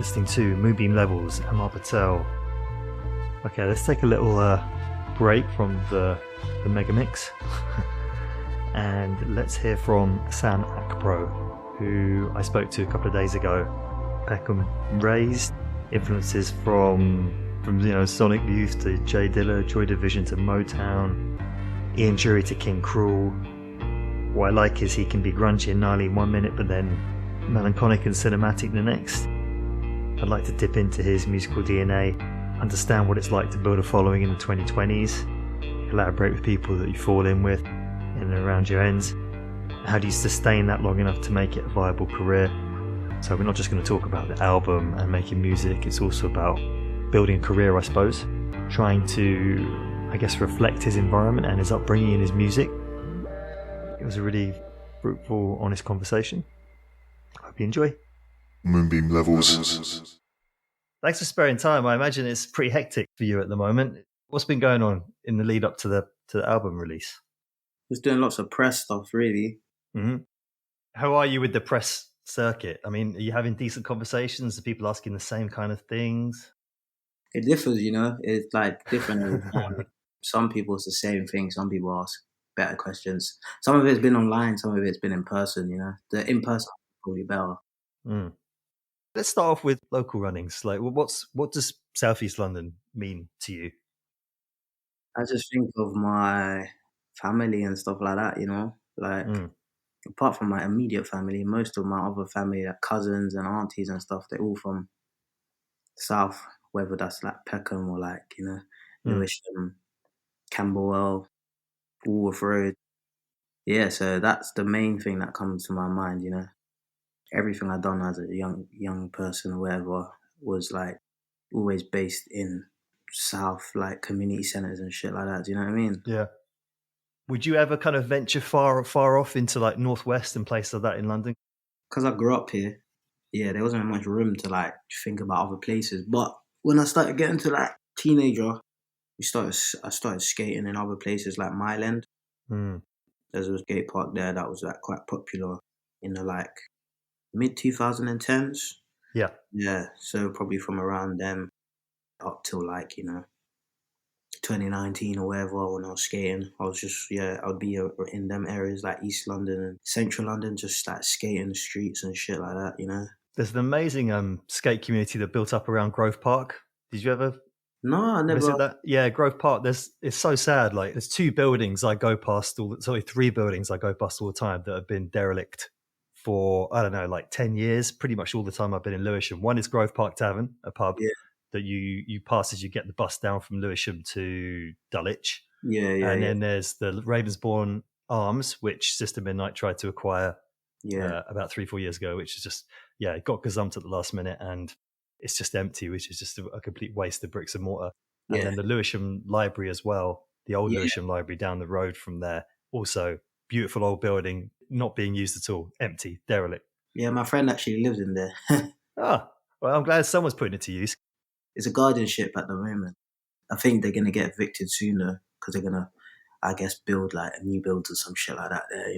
listening to Moonbeam Levels and Amar Patel. Okay, let's take a little break from the mega mix and let's hear from Sam Akpro, who I spoke to a couple of days ago. Peckham raised influences from Sonic Youth to Jay Dilla, Joy Division to Motown, Ian Jury to King Cruel. What I like is he can be grungy and gnarly in 1 minute, but then melancholic and cinematic the next. I'd like to dip into his musical DNA, understand what it's like to build a following in the 2020s, collaborate with people that you fall in with in and around your ends. How do you sustain that long enough to make it a viable career? So we're not just going to talk about the album and making music, it's also about building a career, I suppose, trying to, I guess, reflect his environment and his upbringing in his music. It was a really fruitful, honest conversation. I hope you enjoy. Moonbeam Levels. Thanks for sparing time. I imagine it's pretty hectic for you at the moment. What's been going on in the lead up to the album release? Just doing lots of press stuff, really. Mm-hmm. How are you with the press circuit? I mean, are you having decent conversations? Are people asking the same kind of things? It differs, It's like different every time. Some people it's the same thing. Some people ask better questions. Some of it's been online. Some of it's been in person. The in person is probably better. Mm. Let's start off with local runnings. Like, what does Southeast London mean to you? I just think of my family and stuff like that. Like apart from my immediate family, most of my other family, like cousins and aunties and stuff, they're all from South. Whether that's like Peckham or like Lewisham, Camberwell, Woolworth Road. Yeah, so that's the main thing that comes to my mind. Everything I've done as a young person or whatever was like always based in South, like community centres and shit like that. Do you know what I mean? Yeah. Would you ever kind of venture far off into like Northwest and places like that in London? Because I grew up here, yeah, there wasn't much room to like think about other places. But when I started getting to like teenager, I started skating in other places like Mile End. There's a skate park there that was like quite popular in the like mid 2010s. Yeah. Yeah, so probably from around then up till like, 2019 or whatever when I was skating. I was just, I'd be in them areas like East London and Central London, just like skating the streets and shit like that, There's an amazing skate community that built up around Grove Park. Did you ever No, I never visit that? Yeah, Grove Park. It's so sad. Like there's three buildings I go past all the time that have been derelict for, I don't know, like 10 years, pretty much all the time I've been in Lewisham. One is Grove Park Tavern, a pub that you pass as you get the bus down from Lewisham to Dulwich. And then there's the Ravensbourne Arms, which Sister Midnight tried to acquire about 3-4 years ago, which is just, it got gazumped at the last minute and it's just empty, which is just a complete waste of bricks and mortar. And then the Lewisham Library as well, the old Lewisham Library down the road from there, also beautiful old building, not being used at all, empty, derelict. Yeah, my friend actually lives in there. Well, I'm glad someone's putting it to use. It's a guardianship at the moment. I think they're going to get evicted sooner because they're going to, I guess, build like a new build or some shit like that there,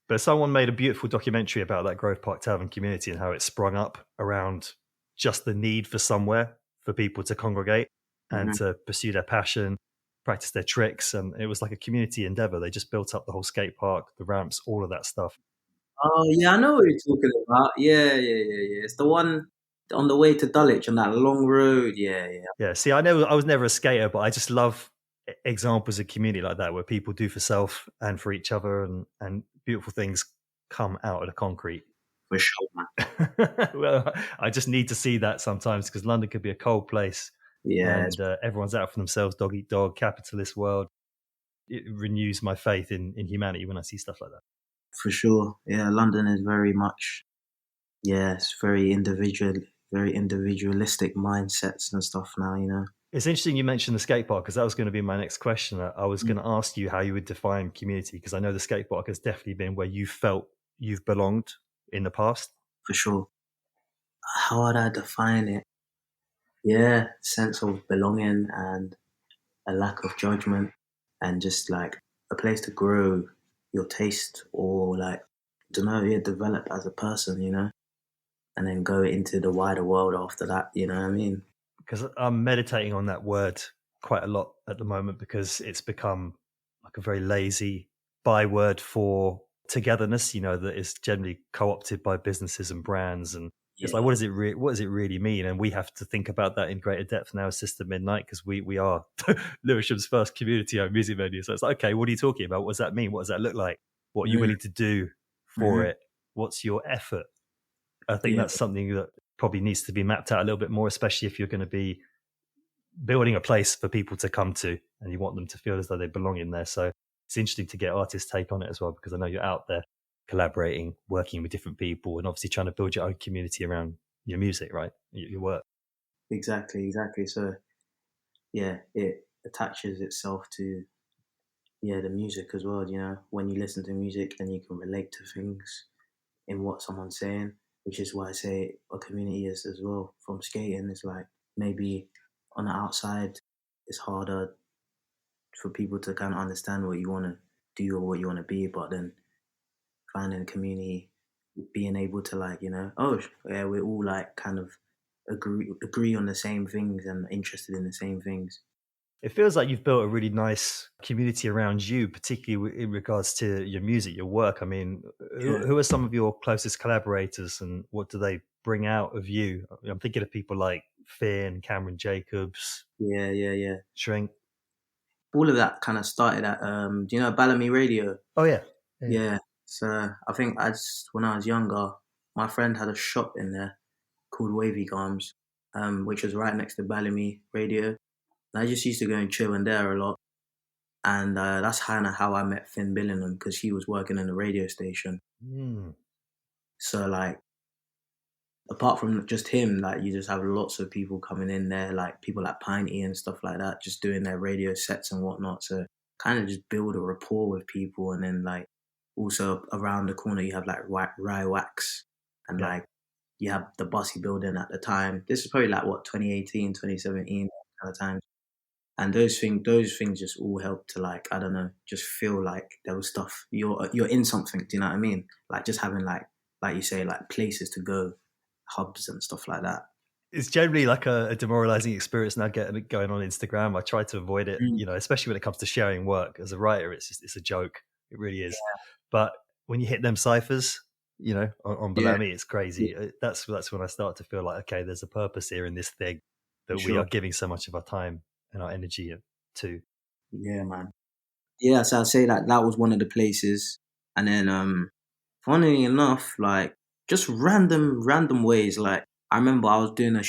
But someone made a beautiful documentary about that Grove Park Tavern community and how it sprung up around just the need for somewhere for people to congregate and to pursue their passion, practice their tricks. And it was like a community endeavor. They just built up the whole skate park, the ramps, all of that stuff. Oh, yeah, I know what you're talking about. Yeah. It's the one on the way to Dulwich on that long road. Yeah. See, I know I was never a skater, but I just love examples of community like that where people do for self and for each other and beautiful things come out of the concrete. For sure, man. Well, I just need to see that sometimes because London could be a cold place. Yeah. And everyone's out for themselves, dog eat dog, capitalist world. It renews my faith in humanity when I see stuff like that. For sure. Yeah, London is very much, it's very individualistic mindsets and stuff now, It's interesting you mentioned the skate park because that was going to be my next question. I was going to ask you how you would define community because I know the skate park has definitely been where you felt you've belonged in the past. For sure. How would I define it? Yeah, sense of belonging and a lack of judgment and just like a place to grow your taste or like, develop as a person, and then go into the wider world after that. You know what I mean? Because I'm meditating on that word quite a lot at the moment, because it's become like a very lazy byword for togetherness, that is generally co-opted by businesses and brands. And it's like, what does it really mean? And we have to think about that in greater depth now as Sister Midnight, because we are Lewisham's first community-owned music venue. So it's like, okay, what are you talking about? What does that mean? What does that look like? What are you willing to do for it? What's your effort? I think that's something that probably needs to be mapped out a little bit more, especially if you're going to be building a place for people to come to and you want them to feel as though they belong in there. So it's interesting to get artists' take on it as well, because I know you're out there collaborating, working with different people, and obviously trying to build your own community around your music, right? Your work. Exactly. So yeah, it attaches itself to the music as well. When you listen to music, then you can relate to things in what someone's saying, which is why I say a community is as well. From skating, it's like maybe on the outside it's harder for people to kind of understand what you want to do or what you want to be, but then finding a community, being able to we're all like kind of agree on the same things and interested in the same things. It feels like you've built a really nice community around you, particularly in regards to your music, your work. I mean, who are some of your closest collaborators, and what do they bring out of you? I'm thinking of people like Finn, Cameron Jacobs. Yeah. Shrink. All of that kind of started at, do you know Bellamy Radio? Oh, yeah. Yeah. So I think when I was younger, my friend had a shop in there called Wavy Gums, which was right next to Bellamy Radio. And I just used to go and chill in there a lot. And that's kind of how I met Finn Billingham, because he was working in a radio station. So like, apart from just him, like you just have lots of people coming in there, like people like Piney and stuff like that, just doing their radio sets and whatnot. So kind of just build a rapport with people. And then like also around the corner, you have like Rye Wax, and like you have the Bossy building at the time. This is probably like 2018, 2017 kind of time. And those things just all help to, like, I don't know, just feel like there was stuff, you're in something. Do you know what I mean? Like just having like you say, like places to go, hubs and stuff like that. It's generally like a demoralizing experience now going on Instagram. I try to avoid it, especially when it comes to sharing work. As a writer, it's a joke. It really is. Yeah. But when you hit them ciphers, on Bellamy, it's crazy. Yeah. That's when I start to feel like, okay, there's a purpose here in this thing that we are giving so much of our time and our energy to. Yeah, man. Yeah, so I'd say that was one of the places. And then funnily enough, like just random ways. Like I remember I was on a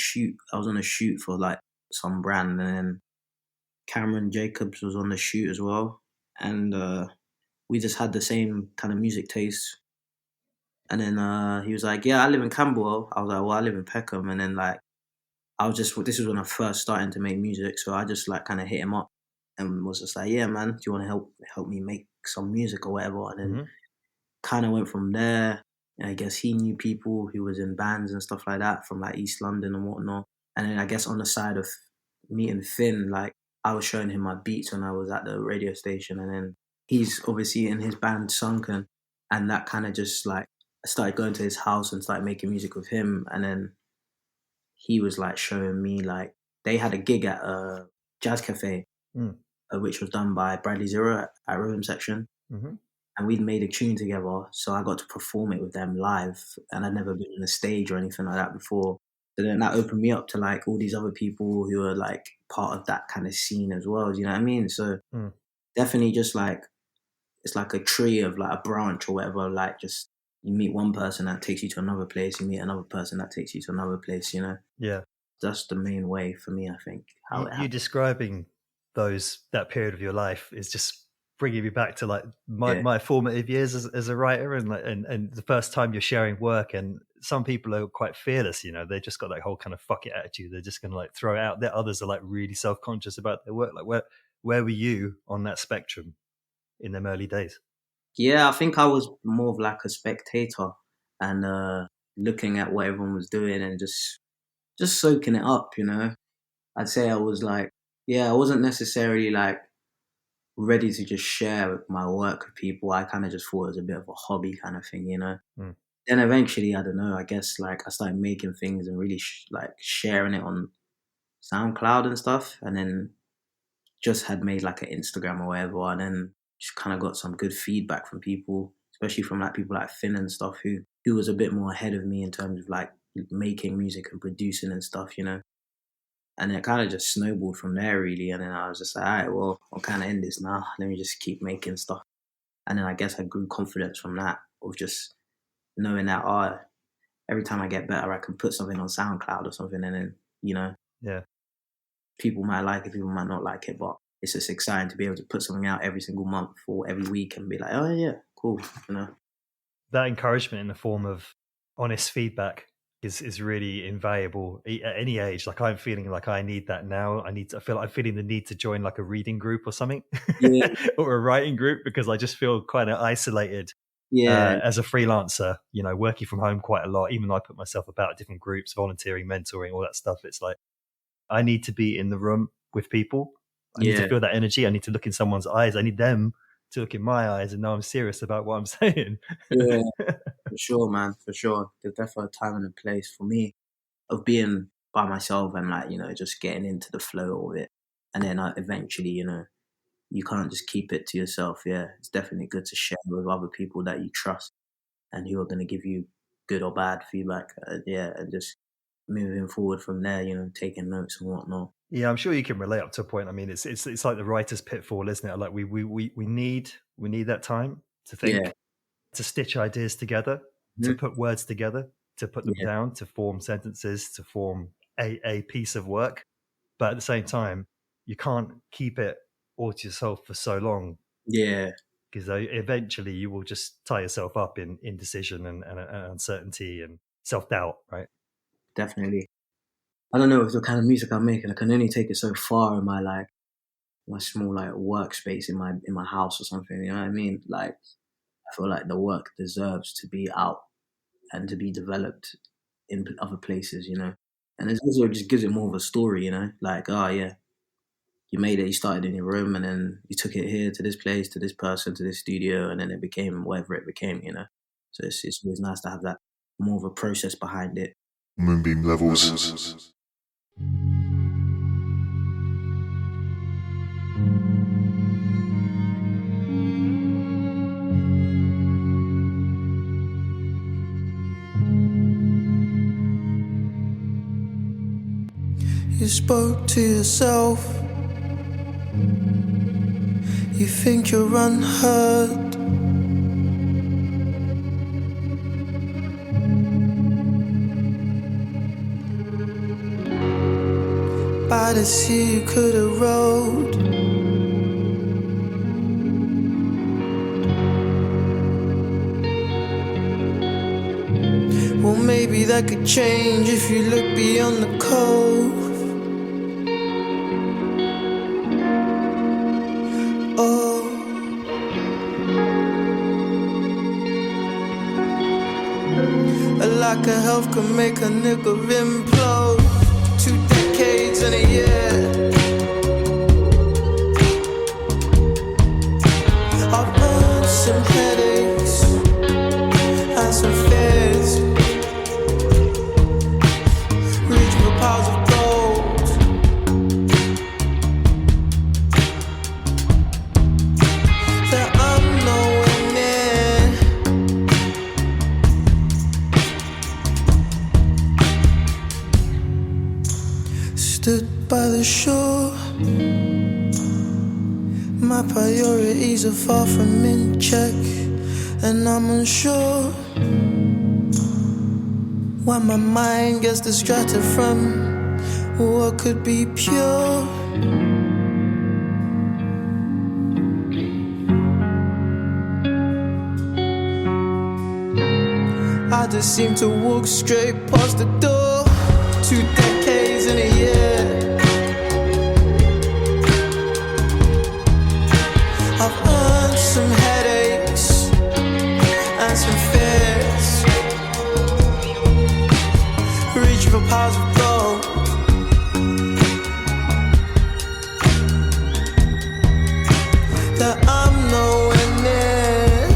shoot for like some brand, and then Cameron Jacobs was on the shoot as well. And we just had the same kind of music taste. And then he was like, yeah, I live in Camberwell. I was like, well, I live in Peckham. And then like this was when I first started to make music, so I just like kind of hit him up and was just like, yeah, man, do you want to help me make some music or whatever? And then kind of went from there. And I guess he knew people who was in bands and stuff like that from like East London and whatnot. And then I guess on the side of meeting Finn, like I was showing him my beats when I was at the radio station, and then he's obviously in his band Sunken, and that kind of just like I started going to his house and started making music with him. And then he was like showing me, like they had a gig at a jazz cafe, which was done by Bradley Zero at Rhythm Section. And we'd made a tune together, so I got to perform it with them live, and I'd never been on a stage or anything like that before. So then that opened me up to like all these other people who are like part of that kind of scene as well. You know what I mean? So definitely just like, it's like a tree of like a branch or whatever, like just you meet one person that takes you to another place, you meet another person that takes you to another place, Yeah. That's the main way for me, I think. You describing that period of your life is just bringing me back to like my formative years as a writer, and the first time you're sharing work. And some people are quite fearless, they just got that whole kind of fuck it attitude. They're just going to like throw it out there. Others are like really self-conscious about their work. Like where were you on that spectrum in them early days? Yeah, I think I was more of like a spectator and looking at what everyone was doing and just soaking it up, I'd say I was like, I wasn't necessarily like ready to just share my work with people. I kind of just thought it was a bit of a hobby kind of thing, then eventually, I don't know, I guess like I started making things and really like sharing it on SoundCloud and stuff, and then just had made like an Instagram or whatever, and then just kind of got some good feedback from people, especially from like people like Finn and stuff, who was a bit more ahead of me in terms of like making music and producing and stuff, you know. And it kind of just snowballed from there, really. And then I was just like, all right, well, I'll kind of end this now. Let me just keep making stuff. And then I guess I grew confidence from that, of just knowing that, every time I get better, I can put something on SoundCloud or something, and then, you know, Yeah. people might like it, people might not like it, but it's just exciting to be able to put something out every single month or every week and be like, oh yeah, cool, you know. That encouragement in the form of honest feedback is really invaluable at any age. Like I'm feeling like I need that now. I'm feeling the need to join like a reading group or something, Yeah, or a writing group, because I just feel kind of isolated yeah, as a freelancer, you know, working from home quite a lot. Even though I put myself about different groups, volunteering, mentoring, all that stuff, it's like I need to be in the room with people. I need to yeah, feel that energy. I need to look in someone's eyes. I need them to look in my eyes and know I'm serious about what I'm saying. yeah, for sure, man, for sure. There's definitely a time and a place for me of being by myself and like, you know, just getting into the flow of it. And then eventually, you know, you can't just keep it to yourself. Yeah, it's definitely good to share with other people that you trust and who are going to give you good or bad feedback. Yeah, and just moving forward from there, you know, taking notes and whatnot. Yeah, I'm sure you can relate up to a point. I mean, it's like the writer's pitfall, isn't it? Like we need that time to Yeah, think, to stitch ideas together, to mhm, put words together, to put them yeah, down, to form sentences, to form a piece of work. But at the same time, you can't keep it all to yourself for so long, yeah, because eventually you will just tie yourself up in indecision and uncertainty and self-doubt, right? definitely. I don't know if the kind of music I'm making, I can only take it so far in my like my small like workspace in my house or something. You know what I mean? Like I feel like the work deserves to be out and to be developed in other places. You know, and it also just gives it more of a story. You know, like oh yeah, you made it, you started in your room, and then you took it here to this place, to this person, to this studio, and then it became whatever it became. You know, so it's always nice to have that more of a process behind it. Moonbeam Levels. You spoke to yourself. You think you're unheard. By the sea you could have rowed. Well, maybe that could change if you look beyond the cove. Oh, a lack of health can make a nigga implode. 2 decades in a year. I've earned some headaches and some fears. Reach for piles of gold. That I'm nowhere near. Stood by the shore. My priorities are far from in check, and I'm unsure why my mind gets distracted from what could be pure. I just seem to walk straight past the door. 2 decades in a year. I've earned some headaches and some fears. Reach for piles of gold. That I'm nowhere near.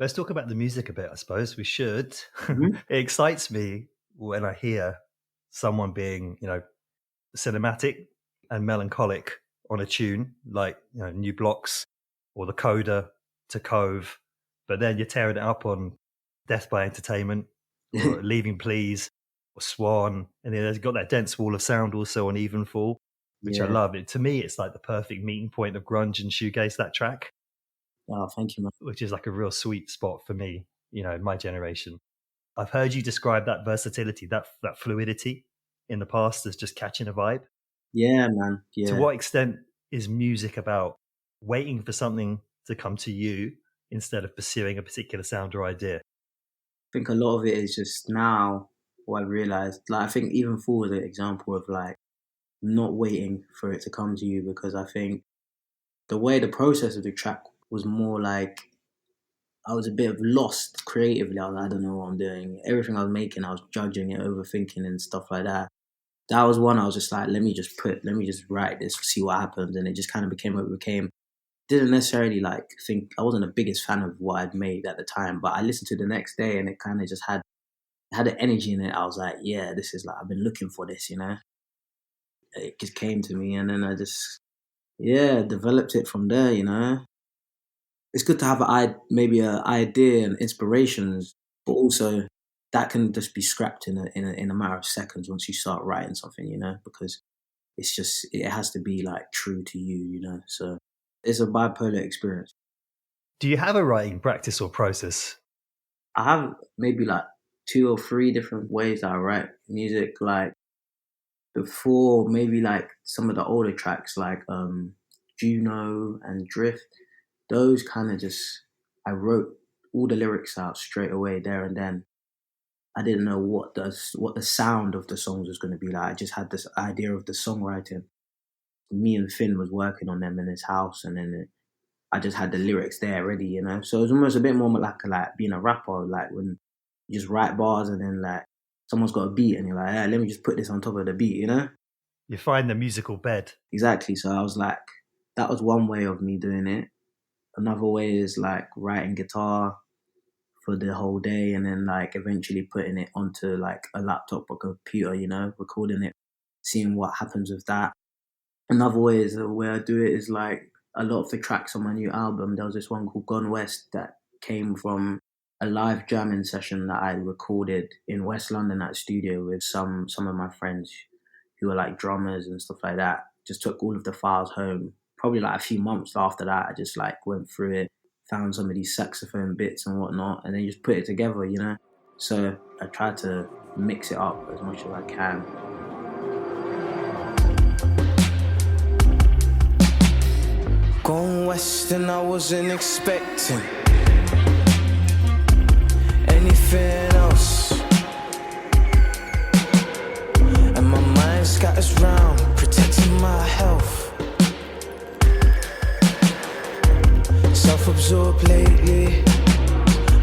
Let's talk about the music a bit, I suppose. We should. Mm-hmm. It excites me when I hear someone being, cinematic and melancholic on a tune, like New Blocks or The Coda to Cove, but then you're tearing it up on Death by Entertainment or Leaving Please or Swan, and then there's got that dense wall of sound also on Evenfall, which I love. To me, it's like the perfect meeting point of grunge and shoegaze, that track. Oh, thank you, man. Which is like a real sweet spot for me, in my generation. I've heard you describe that versatility, that fluidity in the past as just catching a vibe. Yeah, man. Yeah. To what extent is music about waiting for something to come to you instead of pursuing a particular sound or idea? I think a lot of it is just now what I've realized. Like, I think even for the example of like not waiting for it to come to you, because I think the way the process of the track was more like I was a bit of lost creatively. I was like, I don't know what I'm doing. Everything I was making, I was judging it, overthinking and stuff like that. That was one I was just like, let me just write this, see what happens. And it just kind of became what it became. Didn't necessarily like think, I wasn't the biggest fan of what I'd made at the time, but I listened to the next day and it kind of just had an energy in it. I was like, yeah, this is like, I've been looking for this, It just came to me and then I just, developed it from there, It's good to have maybe an idea and inspirations, but also that can just be scrapped in a matter of seconds once you start writing something, because it's just, it has to be like true to you, So it's a bipolar experience. Do you have a writing practice or process? I have maybe like 2 or 3 different ways that I write music. Like before, maybe like some of the older tracks like Juno and Drift, those kind of just, I wrote all the lyrics out straight away there and then. I didn't know what the sound of the songs was going to be like. I just had this idea of the songwriting. Me and Finn was working on them in his house, and then I just had the lyrics there ready, So it was almost a bit more like being a rapper, like when you just write bars and then like someone's got a beat and you're like, yeah, let me just put this on top of the beat, You find the musical bed. Exactly. So I was like, that was one way of me doing it. Another way is like writing guitar for the whole day and then like eventually putting it onto like a laptop or computer, recording it, seeing what happens with that. Another way is the way I do it is like a lot of the tracks on my new album. There was this one called Gone West that came from a live jamming session that I recorded in West London at a studio with some of my friends who were like drummers and stuff like that. Just took all of the files home. Probably like a few months after that, I just like went through it, found some of these saxophone bits and whatnot, and then just put it together, So I try to mix it up as much as I can. Gone west and I wasn't expecting anything else, and my mind scatters round, protecting my health. Self-absorbed lately,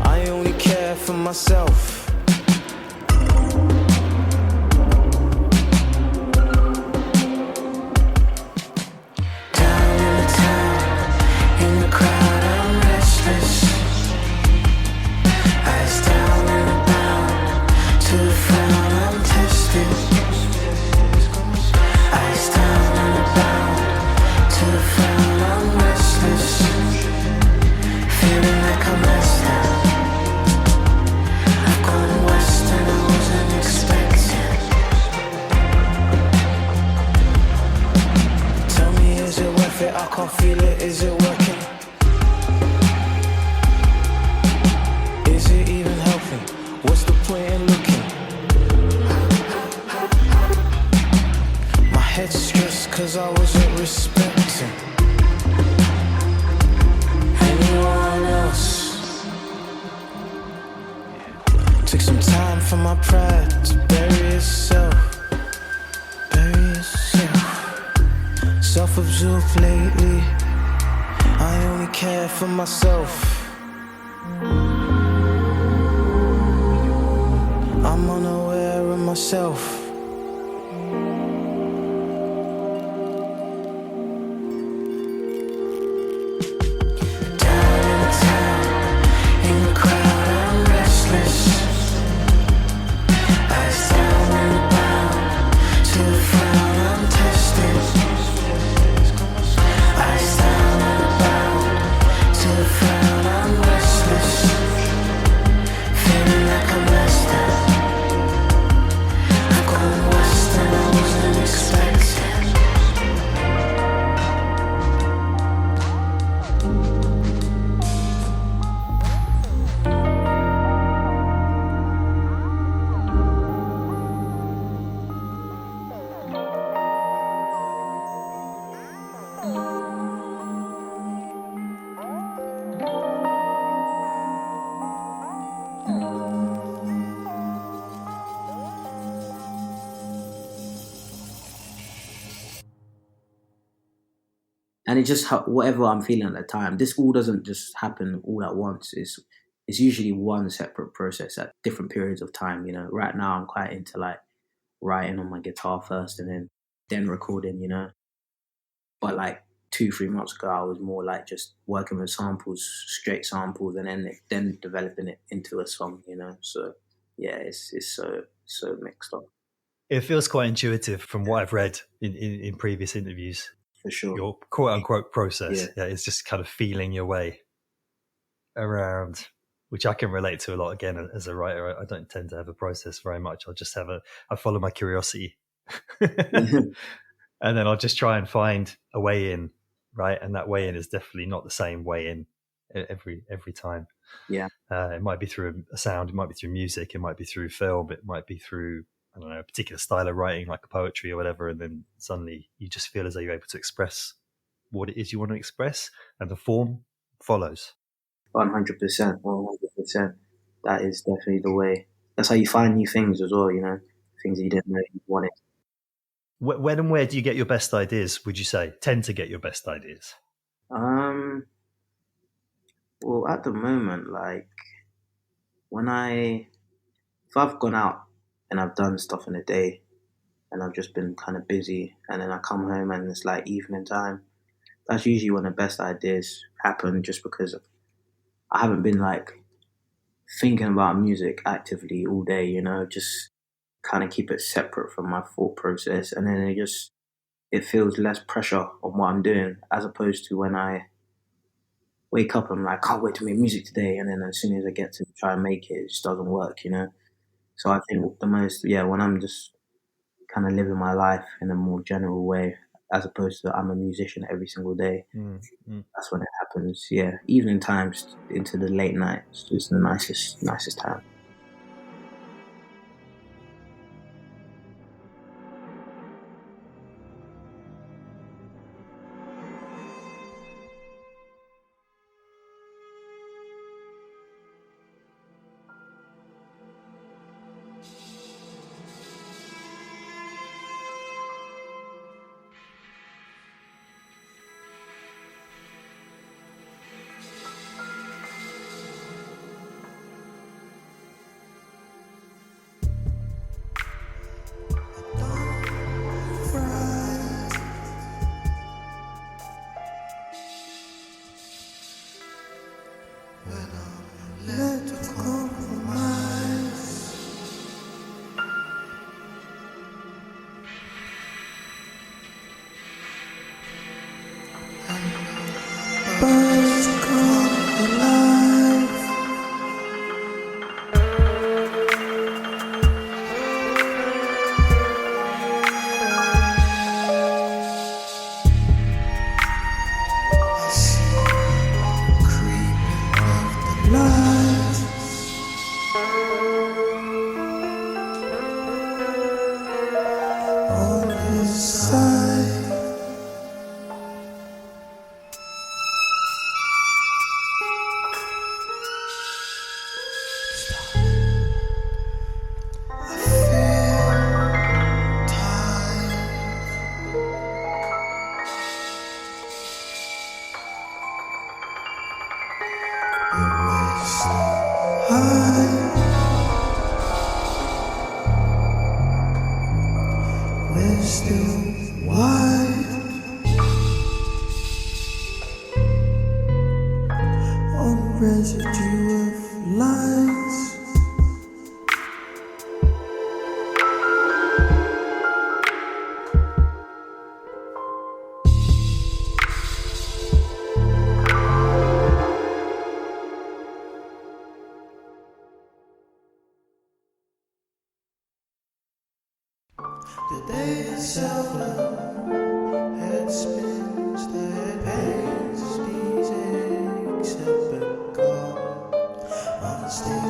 I only care for myself. I can't feel it, is it working? Is it even helping? What's the point in looking? My head's stressed cause I wasn't respecting anyone else. Took some time for my pride to bury itself. Self-absorbed lately, I only care for myself. I'm unaware of myself. Down in the town, in the And it just whatever I'm feeling at the time. This all doesn't just happen all at once. It's usually one separate process at different periods of time. You know, right now I'm quite into like writing on my guitar first and then recording. You know, but like 2-3 months ago, I was more like just working with samples, straight samples, and then developing it into a song. You know, so yeah, it's so mixed up. It feels quite intuitive from what I've read in previous interviews. For sure. Your quote unquote process. Yeah, it's just kind of feeling your way around, which I can relate to a lot. Again, as a writer, I don't tend to have a process very much. I'll just I follow my curiosity. And then I'll just try and find a way in, right? And that way in is definitely not the same way in every time. Yeah. It might be through a sound, it might be through music, it might be through film, it might be through, I don't know, a particular style of writing like poetry or whatever, and then suddenly you just feel as though you're able to express what it is you want to express, and the form follows. 100%, 100%. That is definitely the way. That's how you find new things as well, you know, things that you didn't know you wanted. When and where do you get your best ideas, would you say? Tend to get your best ideas? Well, at the moment, like, if I've gone out and I've done stuff in the day and I've just been kind of busy and then I come home and it's like evening time, that's usually when the best ideas happen just because I haven't been like thinking about music actively all day, you know, just kind of keep it separate from my thought process. And then it feels less pressure on what I'm doing as opposed to when I wake up and I'm like, can't wait to make music today. And then as soon as I get to try and make it, it just doesn't work, you know? So I think when I'm just kind of living my life in a more general way, as opposed to I'm a musician every single day, that's when it happens. Yeah, evening times into the late night is the nicest time. The day itself, head spins, the head pains, these aches have been gone. On the stage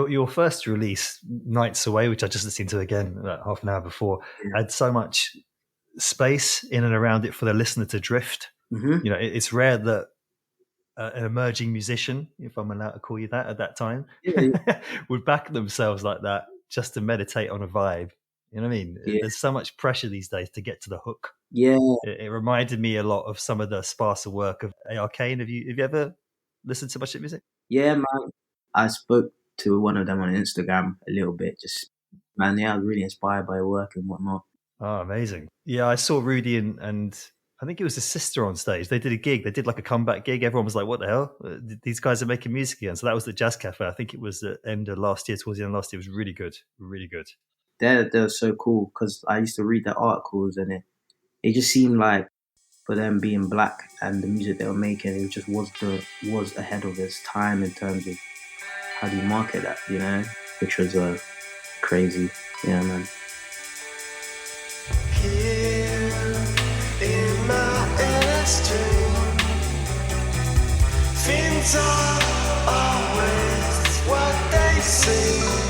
Your first release, Nights Away, which I just listened to again about half an hour before, had so much space in and around it for the listener to drift. Mm-hmm. It's rare that an emerging musician, if I'm allowed to call you that at that time, would back themselves like that just to meditate on a vibe. You know what I mean? Yeah. There's so much pressure these days to get to the hook. Yeah. It reminded me a lot of some of the sparser work of Arcane. Have you ever listened to much of music? Yeah, man. I spoke to one of them on Instagram a little bit. Just, man, I was really inspired by work and whatnot. Oh, amazing. Yeah, I saw Rudy and I think it was his sister on stage. They did a gig. They did like a comeback gig. Everyone was like, what the hell? These guys are making music again. So that was the Jazz Cafe. I think it was the end of last year, towards the end of last year. It was really good. Really good. They're so cool because I used to read their articles and it just seemed like for them being black and the music they were making, it just was ahead of its time in terms of how do you market that, which was crazy. Yeah, man. Here in my airstream, things are always what they seem.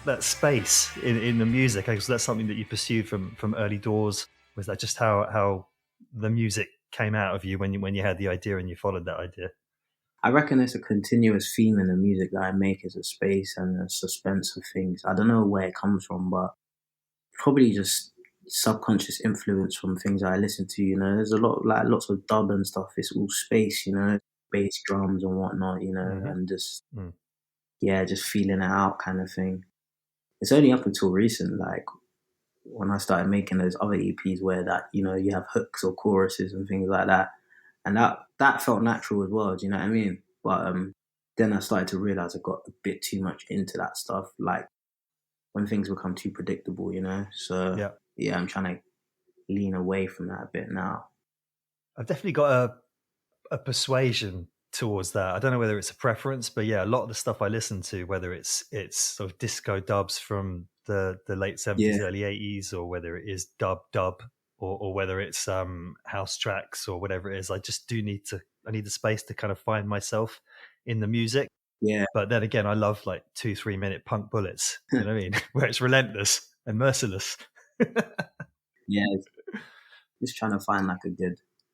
that space in the music? Because that's something that you pursued from early doors. Was that just how the music came out of you when you had the idea and you followed that idea? I reckon it's a continuous theme in the music that I make, is a space and a suspense of things. I don't know where it comes from, but probably just subconscious influence from things I listen to. You know, there's a lot, like lots of dub and stuff. It's all space, you know, bass drums and whatnot, you know, and just yeah, just feeling it out kind of thing. It's only up until recent, like when I started making those other EPs where that, you know, you have hooks or choruses and things like that, and that felt natural as well. Do you know what I mean? But then I started to realize I got a bit too much into that stuff, like when things become too predictable, you know. So yeah, I'm trying to lean away from that a bit now. I've definitely got a persuasion towards that. I don't know whether it's a preference, but yeah, a lot of the stuff I listen to, whether it's sort of disco dubs from the late 70s, early 80s, or whether it is dub, or whether it's house tracks or whatever it is, I just I need the space to kind of find myself in the music. Yeah. But then again, I love like 2-3 minute punk bullets, you know what I mean? Where it's relentless and merciless. Yeah. Just trying to find like a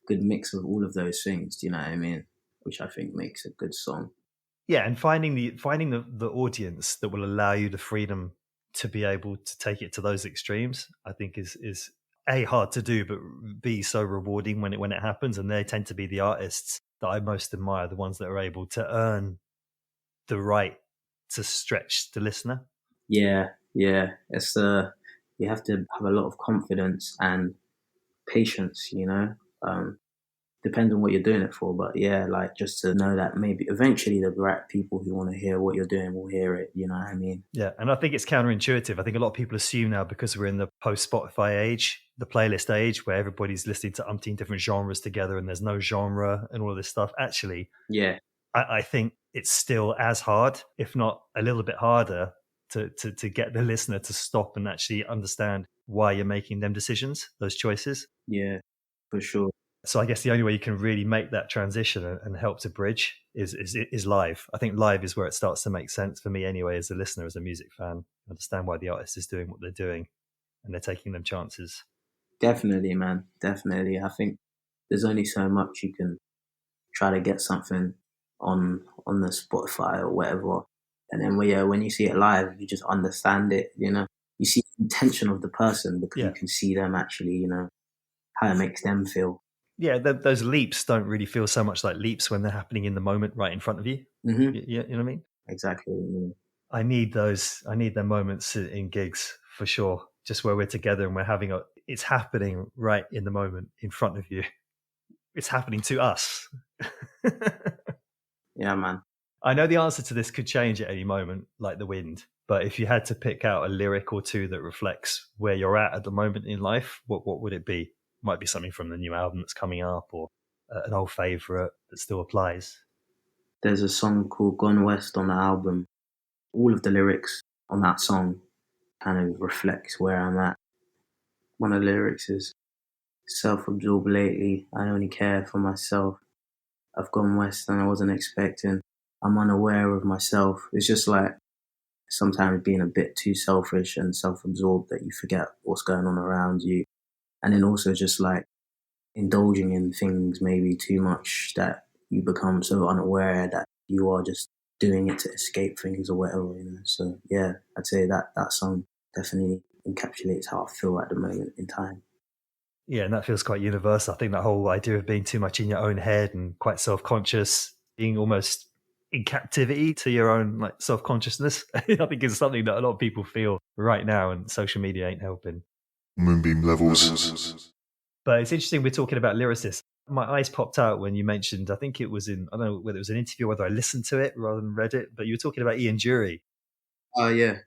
good mix of all of those things, do you know what I mean? Which I think makes a good song. Yeah, and finding the audience that will allow you the freedom to be able to take it to those extremes, I think is A, hard to do, but B, so rewarding when it happens. And they tend to be the artists that I most admire, the ones that are able to earn the right to stretch the listener. Yeah. It's you have to have a lot of confidence and patience, you know. Depends on what you're doing it for, but yeah, like just to know that maybe eventually the right people who want to hear what you're doing will hear it, you know what I mean? Yeah, and I think it's counterintuitive. I think a lot of people assume now, because we're in the post-Spotify age, the playlist age, where everybody's listening to umpteen different genres together and there's no genre and all of this stuff. Actually, yeah, I think it's still as hard, if not a little bit harder, to get the listener to stop and actually understand why you're making them decisions, those choices. Yeah, for sure. So I guess the only way you can really make that transition and help to bridge is live. I think live is where it starts to make sense for me anyway, as a listener, as a music fan. Understand why the artist is doing what they're doing and they're taking them chances. Definitely, man. Definitely. I think there's only so much you can try to get something on the Spotify or whatever. And then when you see it live, you just understand it, you know. You see the intention of the person because you can see them actually, you know, how it makes them feel. Yeah, those leaps don't really feel so much like leaps when they're happening in the moment right in front of you. Mm-hmm. You know what I mean? Exactly. I need their moments in gigs for sure. Just where we're together and we're having it's happening right in the moment in front of you. It's happening to us. Yeah, man. I know the answer to this could change at any moment, like the wind. But if you had to pick out a lyric or two that reflects where you're at the moment in life, what would it be? Might be something from the new album that's coming up, or an old favourite that still applies. There's a song called Gone West on the album. All of the lyrics on that song kind of reflects where I'm at. One of the lyrics is, self-absorbed lately, I only care for myself. I've gone west and I wasn't expecting. I'm unaware of myself. It's just like sometimes being a bit too selfish and self-absorbed that you forget what's going on around you. And then also just like indulging in things maybe too much that you become so unaware that you are just doing it to escape things or whatever, you know. So yeah, I'd say that song definitely encapsulates how I feel at the moment in time. Yeah, and that feels quite universal. I think that whole idea of being too much in your own head and quite self-conscious, being almost in captivity to your own like self-consciousness, I think is something that a lot of people feel right now, and social media ain't helping. Moonbeam Levels. But it's interesting we're talking about lyricists. My eyes popped out when you mentioned, I think it was I don't know whether it was an interview or whether I listened to it rather than read it, but you were talking about Ian Dury. Oh, yeah.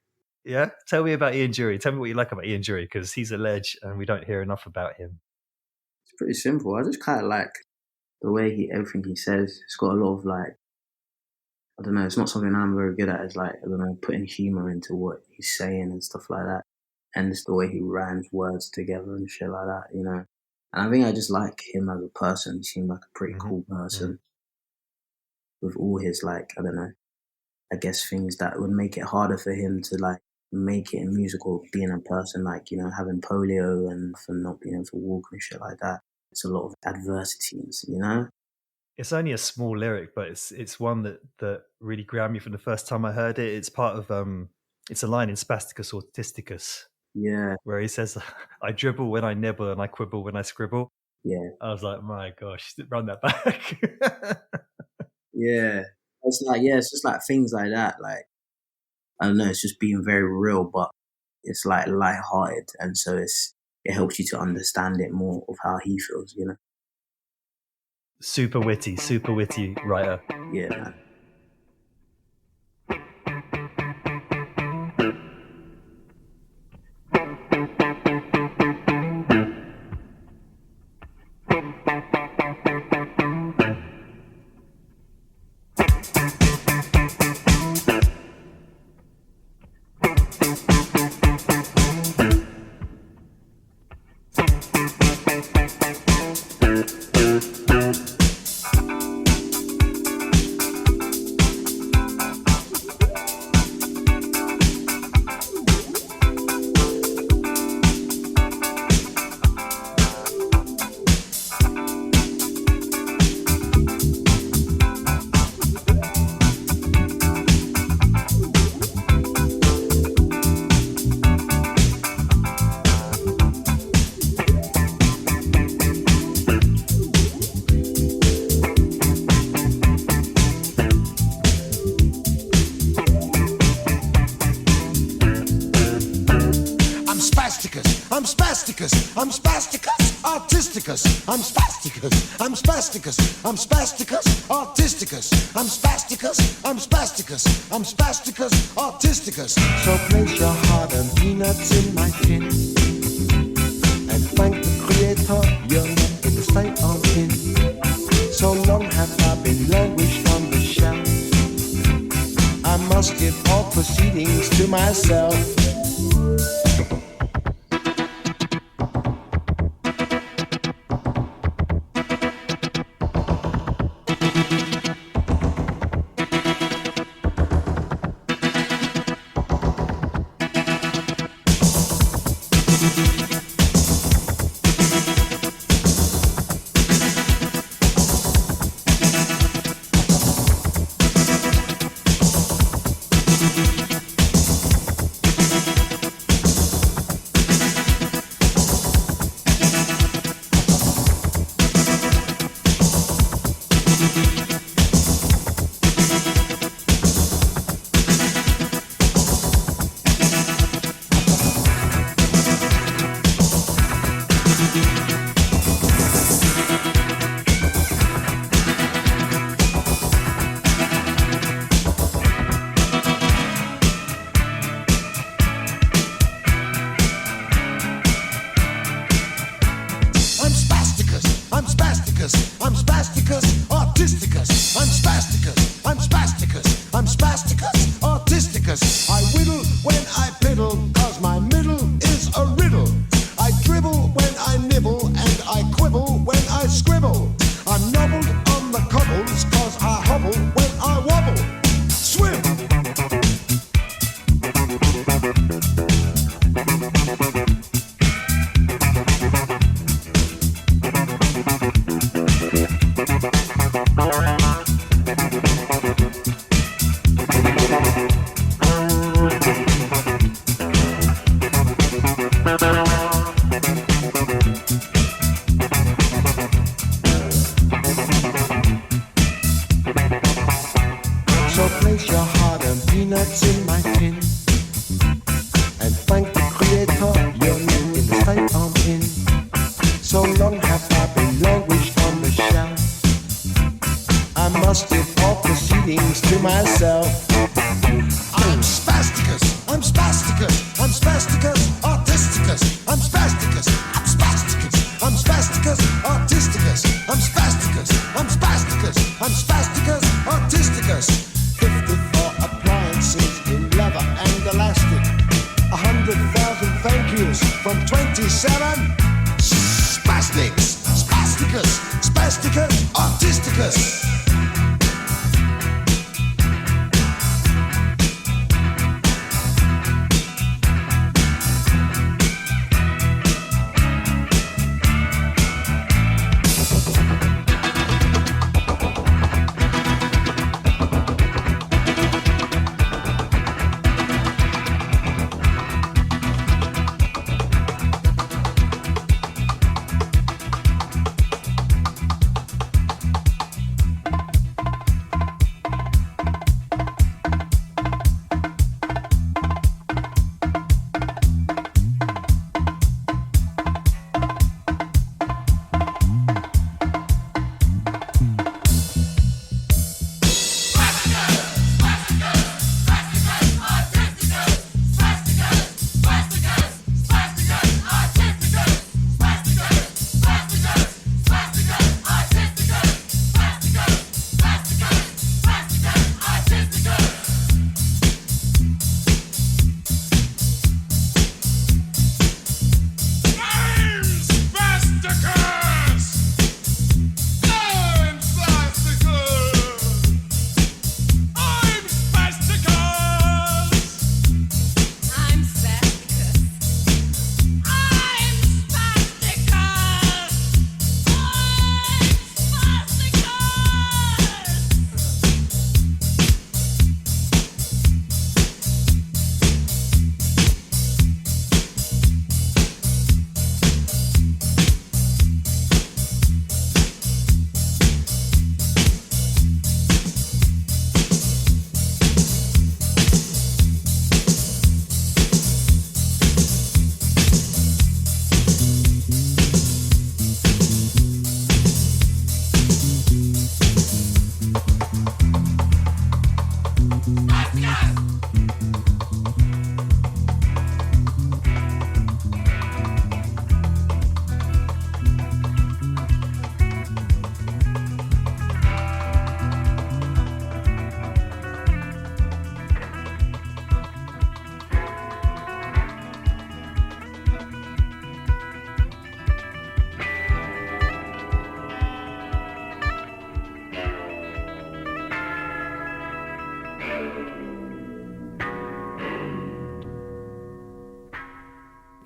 Yeah? Tell me about Ian Dury. Tell me what you like about Ian Dury, because he's a ledge and we don't hear enough about him. It's pretty simple. I just kind of like the way everything he says. It's got a lot of like, I don't know, it's not something I'm very good at. It's like, I don't know, putting humour into what he's saying and stuff like that. And just the way he rhymes words together and shit like that, you know. And I think I just like him as a person. He seemed like a pretty cool person with all his like, I don't know, I guess things that would make it harder for him to like make it in music, or being a person like, you know, having polio and for not being able to walk and shit like that. It's a lot of adversities, you know? It's only a small lyric, but it's one that really grabbed me from the first time I heard it. It's part of it's a line in Spasticus Autisticus. Yeah. Where he says, I dribble when I nibble and I quibble when I scribble. Yeah. I was like, my gosh, run that back. Yeah. It's like, yeah, it's just like things like that. Like, I don't know, it's just being very real, but it's like lighthearted. And so it helps you to understand it more of how he feels, you know? Super witty writer. Yeah, man. I'm spasticus, artisticus. I'm spasticus, I'm spasticus, I'm spasticus, artisticus. I'm spasticus, I'm spasticus, I'm spasticus, artisticus. So place your hard-earned peanuts in my tin and thank the Creator you're not in the state I'm in. So long have I been languished on the shelf. I must give all proceedings to myself.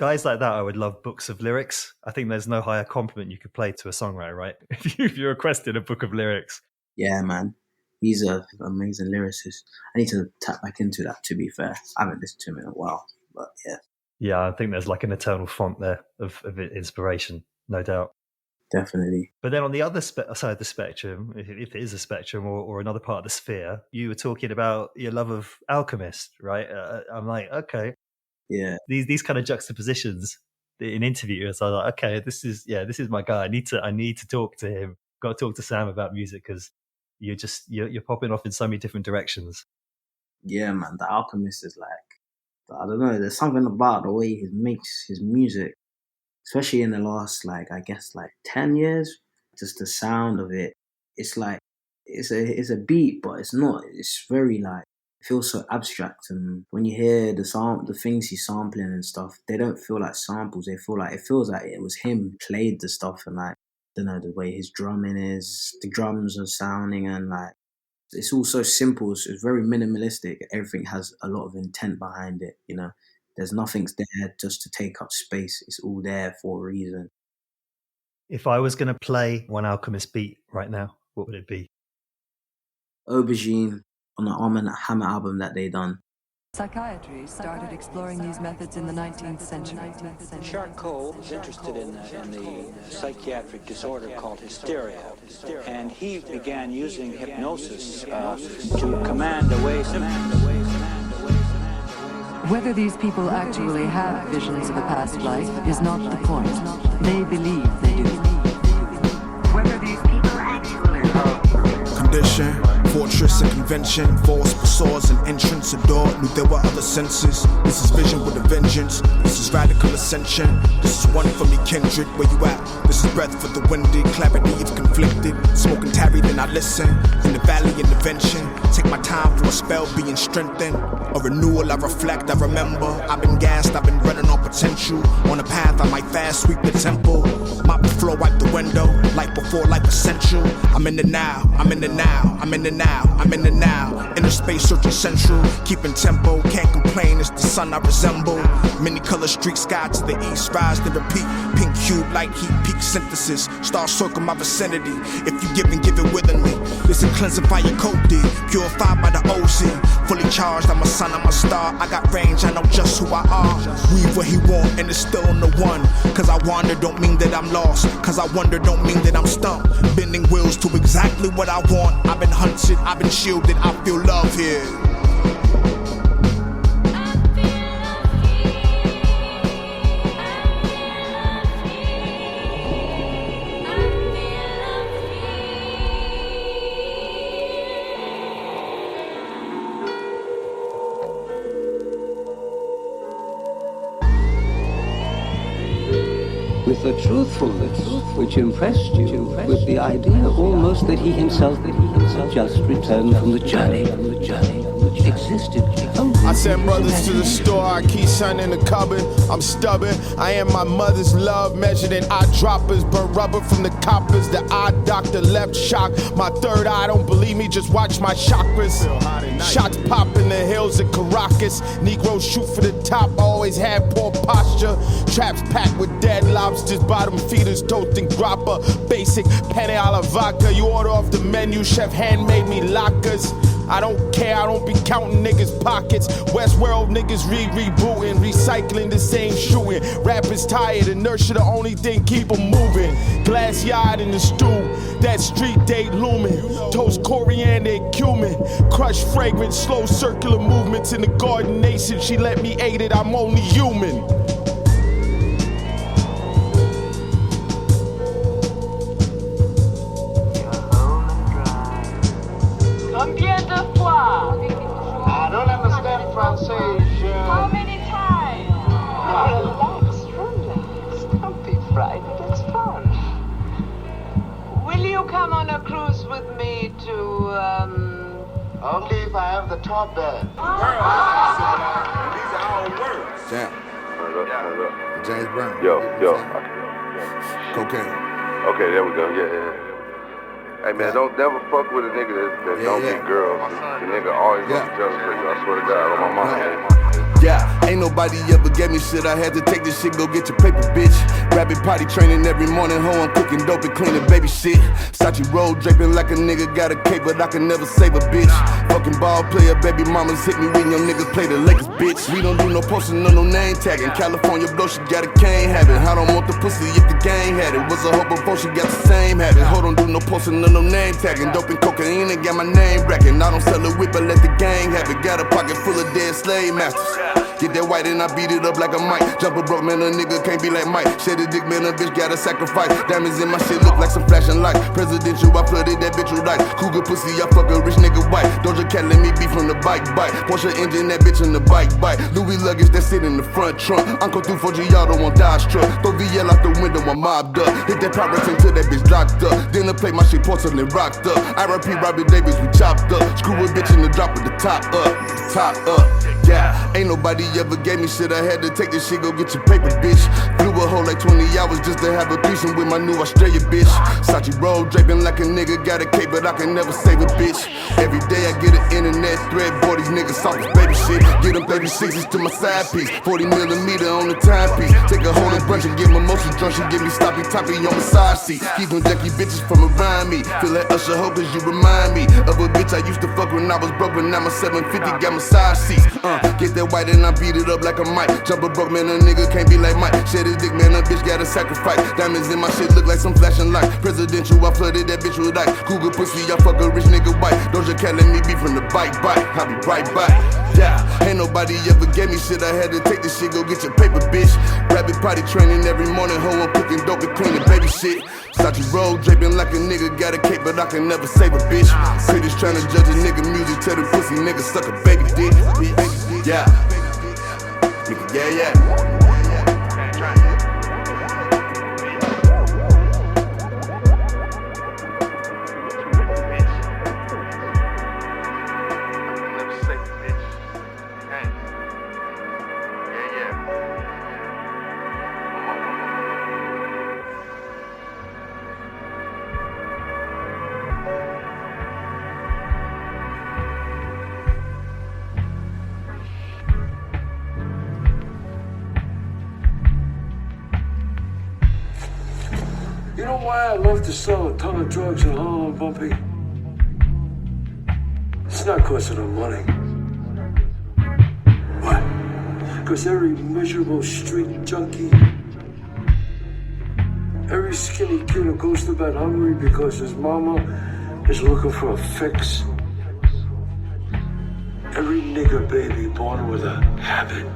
Guys like that, I would love books of lyrics. I think there's no higher compliment you could play to a songwriter, right? If you requested a book of lyrics. Yeah, man. He's an amazing lyricist. I need to tap back into that, to be fair. I haven't listened to him in a while, but yeah. Yeah, I think there's like an eternal font there of inspiration, no doubt. Definitely. But then on the other side of the spectrum, if it is a spectrum or another part of the sphere, you were talking about your love of Alchemist, right? I'm like, okay. Yeah. These kind of juxtapositions in interviews, I was like, okay, this is my guy. I need to talk to him. Got to talk to Sam about music because you're popping off in so many different directions. Yeah, man. The Alchemist is like, I don't know. There's something about the way he makes his music, especially in the last, like, I guess, like 10 years. Just the sound of it. It's like it's a beat, but it's not. It's very like. It feels so abstract, and when you hear the things he's sampling and stuff, they don't feel like samples. It feels like it was him played the stuff, and like, I don't know, the way his drumming is, the drums are sounding, and like it's all so simple. It's very minimalistic. Everything has a lot of intent behind it. You know, there's nothing's there just to take up space. It's all there for a reason. If I was going to play one Alchemist beat right now, what would it be? Aubergine. On the Arm & Hammer album that they done. Psychiatry started exploring these methods in the 19th century. Charcot was interested in the psychiatric disorder called hysteria, and he began using hypnosis to command away symptoms. Whether these people actually have visions of a past life is not the point. They believe they do. Whether these people actually have condition. Fortress and convention, false facades and entrance adored. Knew there were other senses. This is vision with a vengeance. This is radical ascension. This is one for me, kindred. Where you at? This is breath for the windy, clarity if conflicted. Smoking tarry, then I listen. From the valley intervention. Take my time for a spell being strengthened. A renewal, I reflect, I remember. I've been gassed, I've been running on potential. On a path, I might fast sweep the temple. Mop the floor, wipe the window. Life before life essential. I'm in the now, I'm in the now, I'm in the now, I'm in the now. Inner space searching central, keeping tempo. Can't complain, it's the sun I resemble. Many color streak sky to the east, rise to repeat. Pink cube, light heat, peak synthesis. Star circle my vicinity. If you give and give it willingly. This is cleansing fire coded, purified by the OZ. Fully charged, I'm a sun, I'm a star. I got range, I know just who I are. Weave what he want, and it's still on the one. Cause I wander don't mean that I'm lost. Cause I wonder don't mean that I'm stumped. Bending wheels to exactly what I want. I've been hunted, I've been shielded, I feel love here. With the truthfulness which impressed you, with the idea almost that he himself just returned from the journey which existed only. I send brothers to the store, I keep son in the cupboard. I'm stubborn, I am my mother's love, measured in eye droppers, burn rubber from the coppers. The eye doctor left shock. My third eye don't believe me, just watch my chakras. Shots pop in the hills of Caracas. Negroes shoot for the top, always had poor posture. Traps packed with dead lobsters, bottom feeders, toasting grappa. Basic penne alla vodka. You order off the menu, chef handmade me lockers. I don't care, I don't be counting niggas' pockets. Westworld niggas rebooting, recycling the same shooting. Rappers tired, inertia the only thing keep them moving. Glass yard in the stew, that street date looming. Toast coriander and cumin. Crush fragrance, slow circular movements in the garden nation. She let me aid it, I'm only human. I don't understand Francais. How many times? Relax. Don't be frightened. It's fun. Will you come on a cruise with me to, Only if I have the top bed. These are all words. Sam. James Brown. Yo. Cocaine. Okay, there we go. Yeah. Hey man, don't never fuck with a nigga that don't get girls. The nigga always gonna be jealous of you. I swear to God, on my mama. Yeah, ain't nobody ever gave me shit. I had to take this shit, go get your paper, bitch. Rabbit potty training every morning, ho, I'm cooking dope and cleaning baby shit. Sachi roll draping like a nigga got a cape, but I can never save a bitch. Fucking ball player, baby mamas hit me when your niggas play the Lakers, bitch. We don't do no posting, no name tagging. California blow, she got a cane habit. I don't want the pussy if the gang had it. Was a hoe before she got the same habit. Hold on, do no posting, no name tagging. Dope and cocaine and got my name bracking. I don't sell a whip, but let the gang have it. Got a pocket full of dead slave masters. Get that white and I beat it up like a mic. Jump a broke man, a nigga can't be like Mike. Shed a dick man, a bitch gotta sacrifice. Diamonds in my shit look like some flashing lights. Presidential, I flooded that bitch with ice. Cougar pussy, I fuck a rich nigga white. Doja Cat let me be from the bike. Porsche engine, that bitch in the bike. Louis luggage that sit in the front trunk. Uncle through 4G, y'all don't want Dodge truck. Throw VL out the window, I'm mobbed up. Hit that pirate till that bitch locked up. Then I play my shit porcelain rocked up. RIP Robbie Davis, we chopped up. Screw a bitch in the drop with the top up. Top up. Yeah, ain't nobody ever gave me shit. I had to take this shit, go get your paper, bitch. Flew a whole like 20 hours just to have a threesome with my new Australia bitch. Sachi roll draping like a nigga got a cape, but I can never save a bitch. Every day I get an internet thread, boy these niggas soft as baby shit. Get them 36s to my side piece, 40 millimeter on the timepiece. Take a whole brunch and get mimosa drunk. She give me stoppy toppy on my side seat. Keep them junkie bitches from around me. Feel like Usher Ho cause you remind me of a bitch I used to fuck when I was broke, but now my 750 got my side seats. Get that white and I beat it up like a mic. Jump a broke man, a nigga can't be like Mike. Shed his dick man, a bitch gotta sacrifice. Diamonds in my shit look like some flashing lights. Presidential, I flooded that bitch with ice. Cougar pussy, I fuck a rich nigga white. Doja Cat let me be from the bike. I'll be right back. Yeah, ain't nobody ever gave me shit. I had to take this shit, go get your paper, bitch. Rabbit potty training every morning, ho, I'm cooking dope and cleaning baby shit. Sachi roll draping like a nigga got a cape, but I can never save a bitch. Critics tryna judge a nigga music, tell the pussy nigga suck a baby dick. Yeah, nigga, yeah. You know why I love to sell a ton of drugs in Harlem, Bumpy? It's not cause of the money. Why? Because every miserable street junkie, every skinny kid who goes to bed hungry because his mama is looking for a fix, every nigger baby born with a habit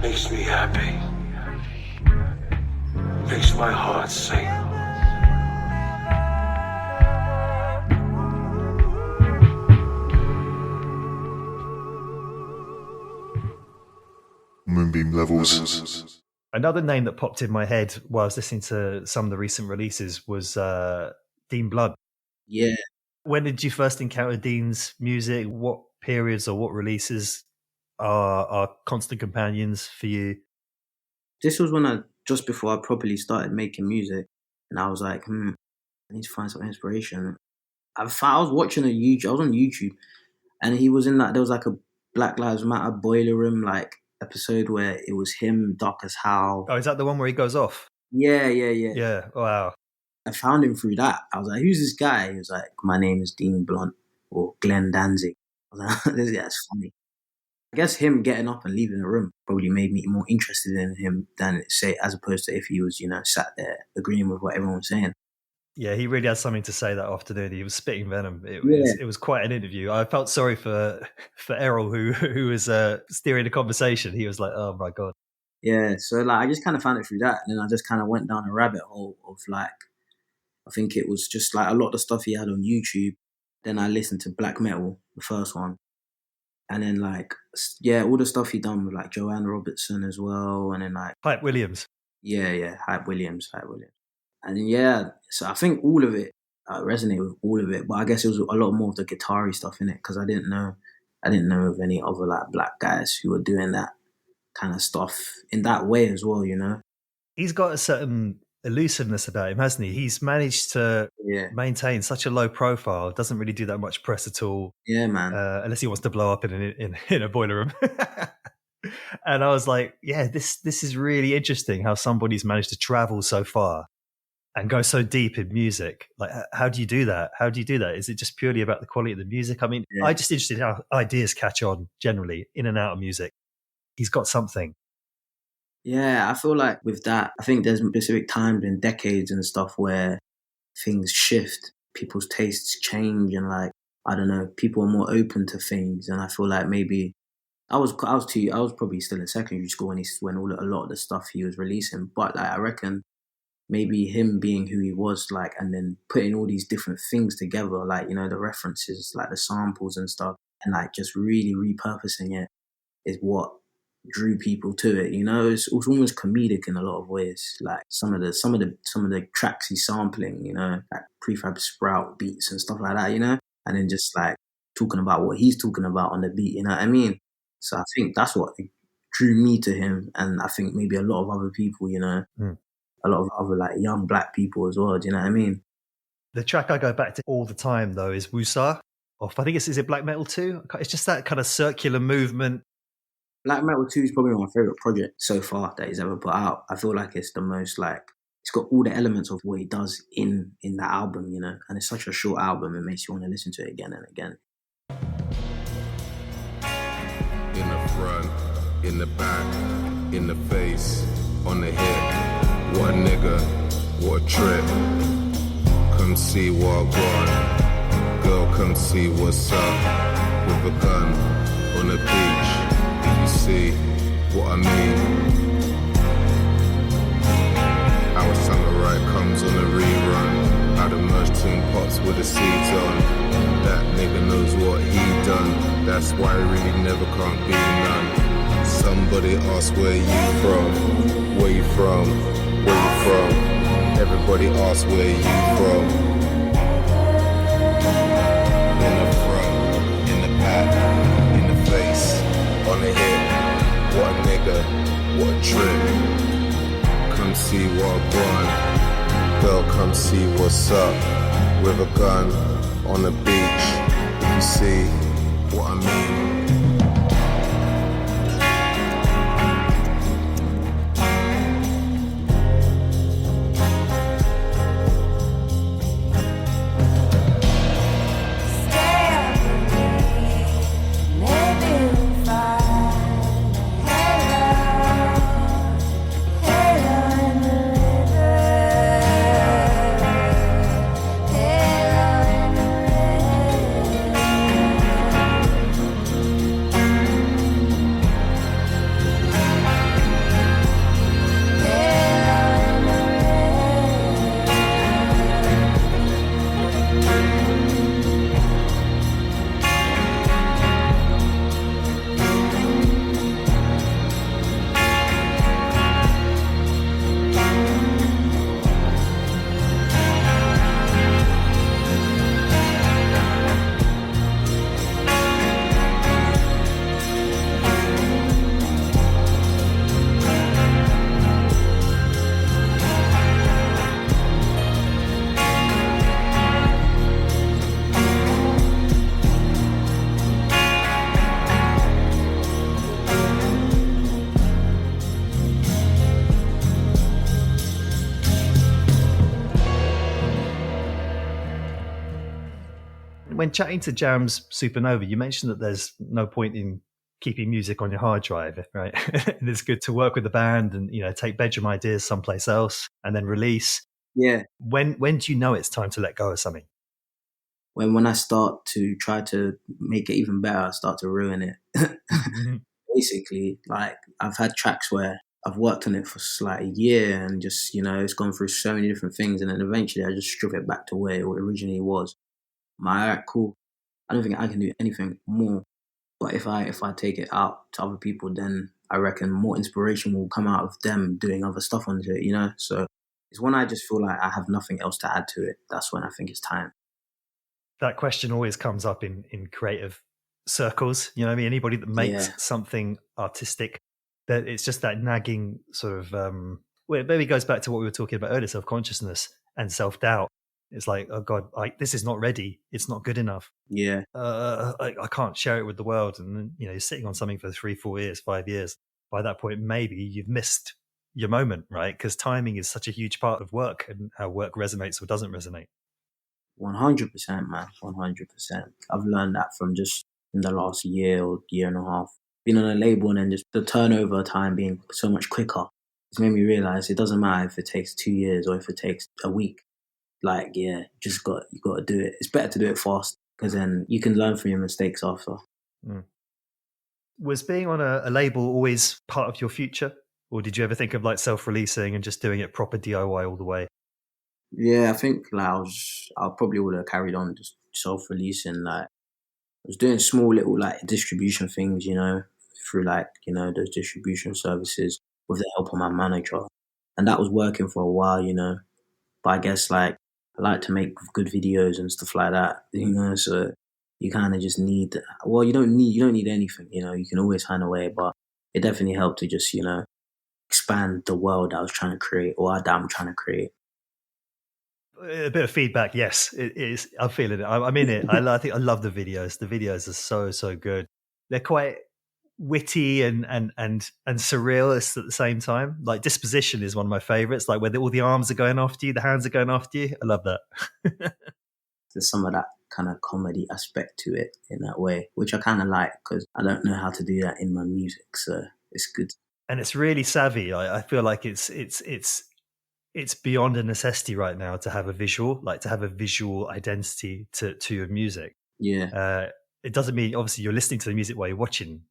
makes me happy. Makes my heart sing. Moonbeam Levels. Another name that popped in my head while I was listening to some of the recent releases was Dean Blood. Yeah. When did you first encounter Dean's music? What periods or what releases are constant companions for you? This was when just before I properly started making music, and I was like, I need to find some inspiration. I was watching I was on YouTube, and he was in that. There was like a Black Lives Matter boiler room like episode where it was him, Dark as Hell. Oh, is that the one where he goes off? Yeah. Yeah. Wow. I found him through that. I was like, who's this guy? He was like, my name is Dean Blunt or Glenn Danzig. I was like, this guy's funny. I guess him getting up and leaving the room probably made me more interested in him than as opposed to if he was, sat there agreeing with what everyone was saying. Yeah, he really had something to say that afternoon. He was spitting venom. It was quite an interview. I felt sorry for Errol who was steering the conversation. He was like, oh my God. Yeah, so I just kind of found it through that. And then I just kind of went down a rabbit hole of I think it was just a lot of the stuff he had on YouTube. Then I listened to Black Metal, the first one. And then all the stuff he done with Joanne Robertson as well. And then Hype Williams. Yeah, Hype Williams. And then, so I think all of it, I resonated with all of it. But I guess it was a lot more of the guitar-y stuff in it because I didn't know of any other black guys who were doing that kind of stuff in that way as well, He's got a certain elusiveness about him, hasn't he? He's managed to maintain such a low profile, doesn't really do that much press at all. Yeah, man. Unless he wants to blow up in a boiler room. And I was like, yeah, this is really interesting how somebody's managed to travel so far and go so deep in music. Like, how do you do that? How do you do that? Is it just purely about the quality of the music? I mean, I'm just interested in how ideas catch on generally in and out of music. He's got something. Yeah, I feel like with that, I think there's specific times in decades and stuff where things shift, people's tastes change, and like, I don't know, people are more open to things. And I feel like maybe I was probably still in secondary school when a lot of the stuff he was releasing. But like, I reckon maybe him being who he was, like, and then putting all these different things together, like, you know, the references, like the samples and stuff, and like just really repurposing it is what drew people to it. You know, it's almost comedic in a lot of ways. Like some of the tracks he's sampling, you know, like Prefab Sprout beats and stuff like that, you know, and then just like talking about what he's talking about on the beat. You know what I mean? So I think that's what drew me to him, and I think maybe a lot of other people, you know, a lot of other like young black people as well. Do you know what I mean? The track I go back to all the time though is Wusa off. I think is it Black Metal 2? It's just that kind of circular movement. Black Metal 2 is probably my favourite project so far that he's ever put out. I feel like it's the most like, it's got all the elements of what he does in that album, you know, and it's such a short album, it makes you want to listen to it again and again. In the front, in the back, in the face, on the hip, what a nigga, what a trip. Come see what I want, girl come see what's up, with a gun on the beach. You see what I mean? Our summer right comes on a rerun. How to merge tin pots with the seeds on. That nigga knows what he done. That's why really never can't be none. Somebody ask where you from? Where you from? Where you from? Everybody ask where you from. In the front, in the back, in the face. On the hip, what a nigga, what a trip. Come see what I want, girl come see what's up. With a gun on the beach, if you see what I mean. When chatting to Jams Supernova, you mentioned that there's no point in keeping music on your hard drive, right? And it's good to work with the band and, you know, take bedroom ideas someplace else and then release. Yeah. When do you know it's time to let go of something? When I start to try to make it even better, I start to ruin it. Basically, like I've had tracks where I've worked on it for like a year and just, you know, it's gone through so many different things, and then eventually I just strip it back to where it originally was. All right, cool. I don't think I can do anything more. But if I take it out to other people, then I reckon more inspiration will come out of them doing other stuff onto it, you know? So it's when I just feel like I have nothing else to add to it. That's when I think it's time. That question always comes up in creative circles. You know what I mean? Anybody that makes something artistic, that it's just that nagging sort of Well, it maybe goes back to what we were talking about earlier, self-consciousness and self-doubt. It's like, oh God, this is not ready. It's not good enough. Yeah. I can't share it with the world. And then, you're sitting on something for 3, 4 years, 5 years. By that point, maybe you've missed your moment, right? Because timing is such a huge part of work and how work resonates or doesn't resonate. 100%, man. 100%. I've learned that from just in the last year or year and a half. Being on a label and then just the turnover time being so much quicker. It's made me realize it doesn't matter if it takes 2 years or if it takes a week. Like, yeah, you got to do it. It's better to do it fast because then you can learn from your mistakes after. Was being on a label always part of your future? Or did you ever think of like self-releasing and just doing it proper DIY all the way? Yeah, I think like I probably would have carried on just self-releasing. Like I was doing small little like distribution things, through like, those distribution services with the help of my manager. And that was working for a while, But I guess like I like to make good videos and stuff like that, so you kind of just need, you don't need anything, you can always find a way, but it definitely helped to just, expand the world I was trying to create or that I'm trying to create. A bit of feedback, yes, it is. I'm feeling it. I'm in it. I think I love the videos. The videos are so good. They're quite witty and surrealist at the same time. Like Disposition is one of my favorites. Like where all the arms are going after you, the hands are going after you. I love that. There's some of that kind of comedy aspect to it in that way, which I kind of like because I don't know how to do that in my music, so it's good. And it's really savvy. I feel like it's beyond a necessity right now to have a visual, like to have a visual identity to your music. Yeah. It doesn't mean obviously you're listening to the music while you're watching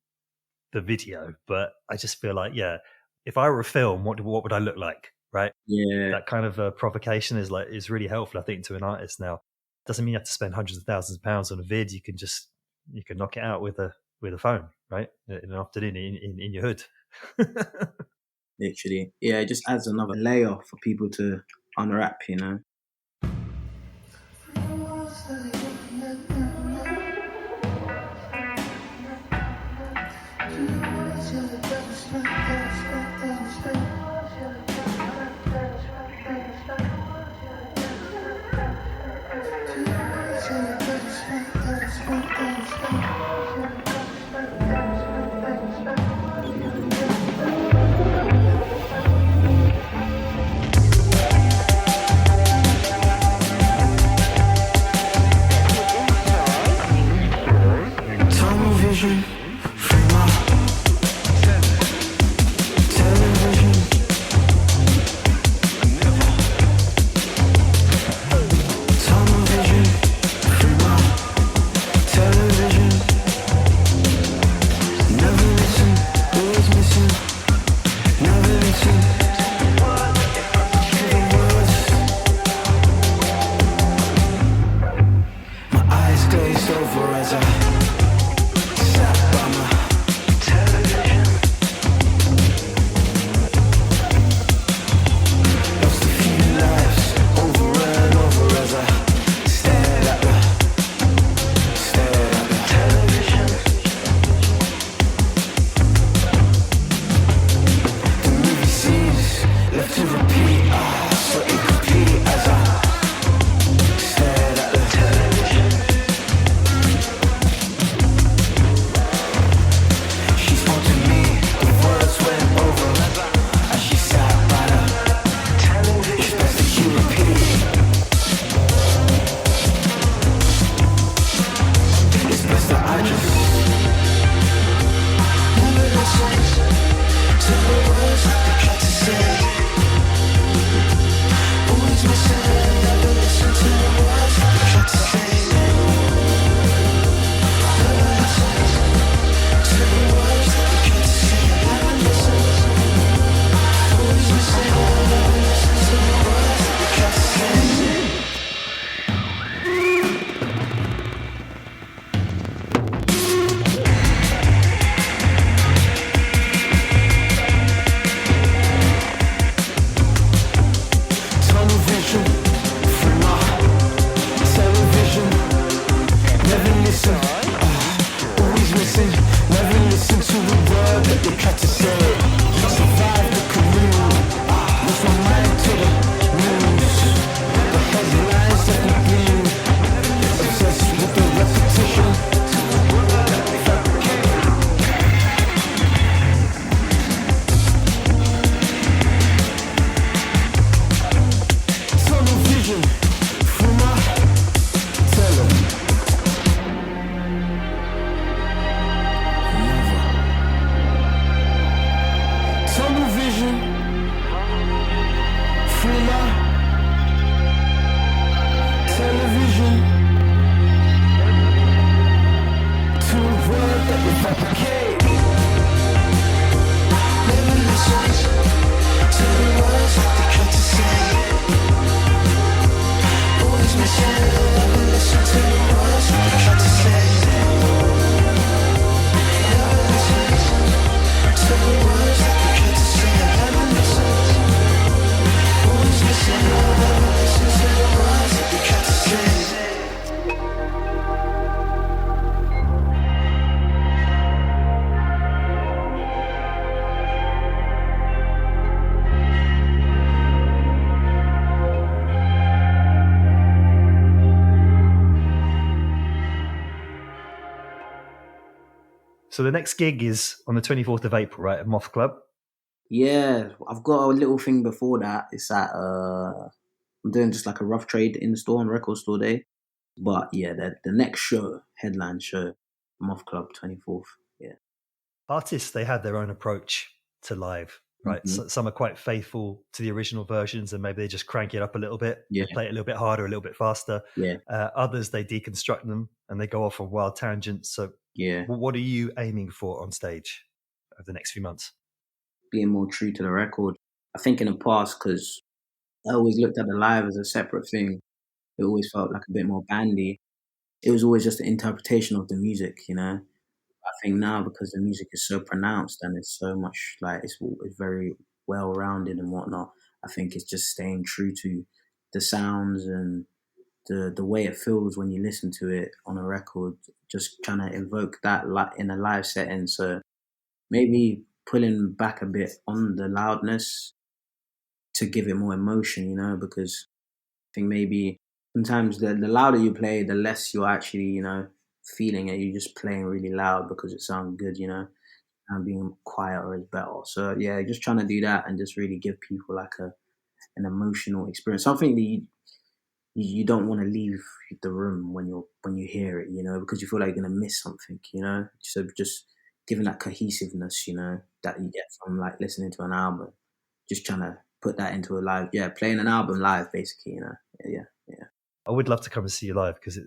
the video, but I just feel like, if I were a film, what would I look like, right? Yeah. That kind of provocation is really helpful, I think, to an artist now. Doesn't mean you have to spend hundreds of thousands of pounds on a vid. You can knock it out with a phone, right? In an afternoon in your hood. Literally. Yeah, it just adds another layer for people to unwrap, So the next gig is on the 24th of April, right, at Moth Club? Yeah, I've got a little thing before that. It's at I'm doing just like a rough trade in the store on Record Store Day. But yeah, the next show, headline show, Moth Club 24th. Yeah. Artists, they have their own approach to live, right? Mm-hmm. So, some are quite faithful to the original versions and maybe they just crank it up a little bit, play it a little bit harder, a little bit faster. Yeah. Others, they deconstruct them and they go off on wild tangents. So what are you aiming for on stage over the next few months? Being more true to the record. I think in the past, because I always looked at the live as a separate thing, it always felt like a bit more bandy. It was always just an interpretation of the music, you know. I think now, because the music is so pronounced and it's so much like it's very well rounded and whatnot, I think it's just staying true to the sounds and the way it feels when you listen to it on a record. Just trying to invoke that in a live setting. So maybe pulling back a bit on the loudness to give it more emotion, you know, because I think maybe sometimes the louder you play, the less you're actually, you know, feeling it. You're just playing really loud because it sounds good, you know, and being quieter is better. So yeah, just trying to do that and just really give people like an emotional experience, something that you don't want to leave the room when you hear it, you know, because you feel like you're gonna miss something, you know. So just giving that cohesiveness, you know, that you get from like listening to an album, just trying to put that into a live, playing an album live, basically, you know. Yeah. I would love to come and see you live because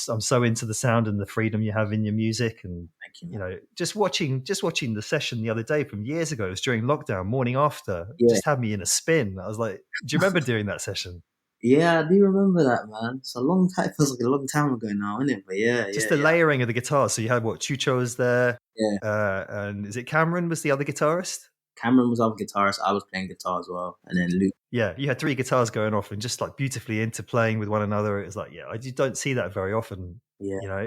I'm so into the sound and the freedom you have in your music, and thank you, you know, just watching the session the other day from years ago. It was during lockdown, morning after, just had me in a spin. I was like, do you remember doing that session? Yeah, I do remember that, man. It's a long time. It feels like a long time ago now, isn't it? But just the layering of the guitars. So you had Chucho was there, and is it Cameron was the other guitarist? Cameron was our guitarist. I was playing guitar as well, and then Luke. Yeah, you had 3 guitars going off and just like beautifully interplaying with one another. It was like, I just don't see that very often. Yeah, you know,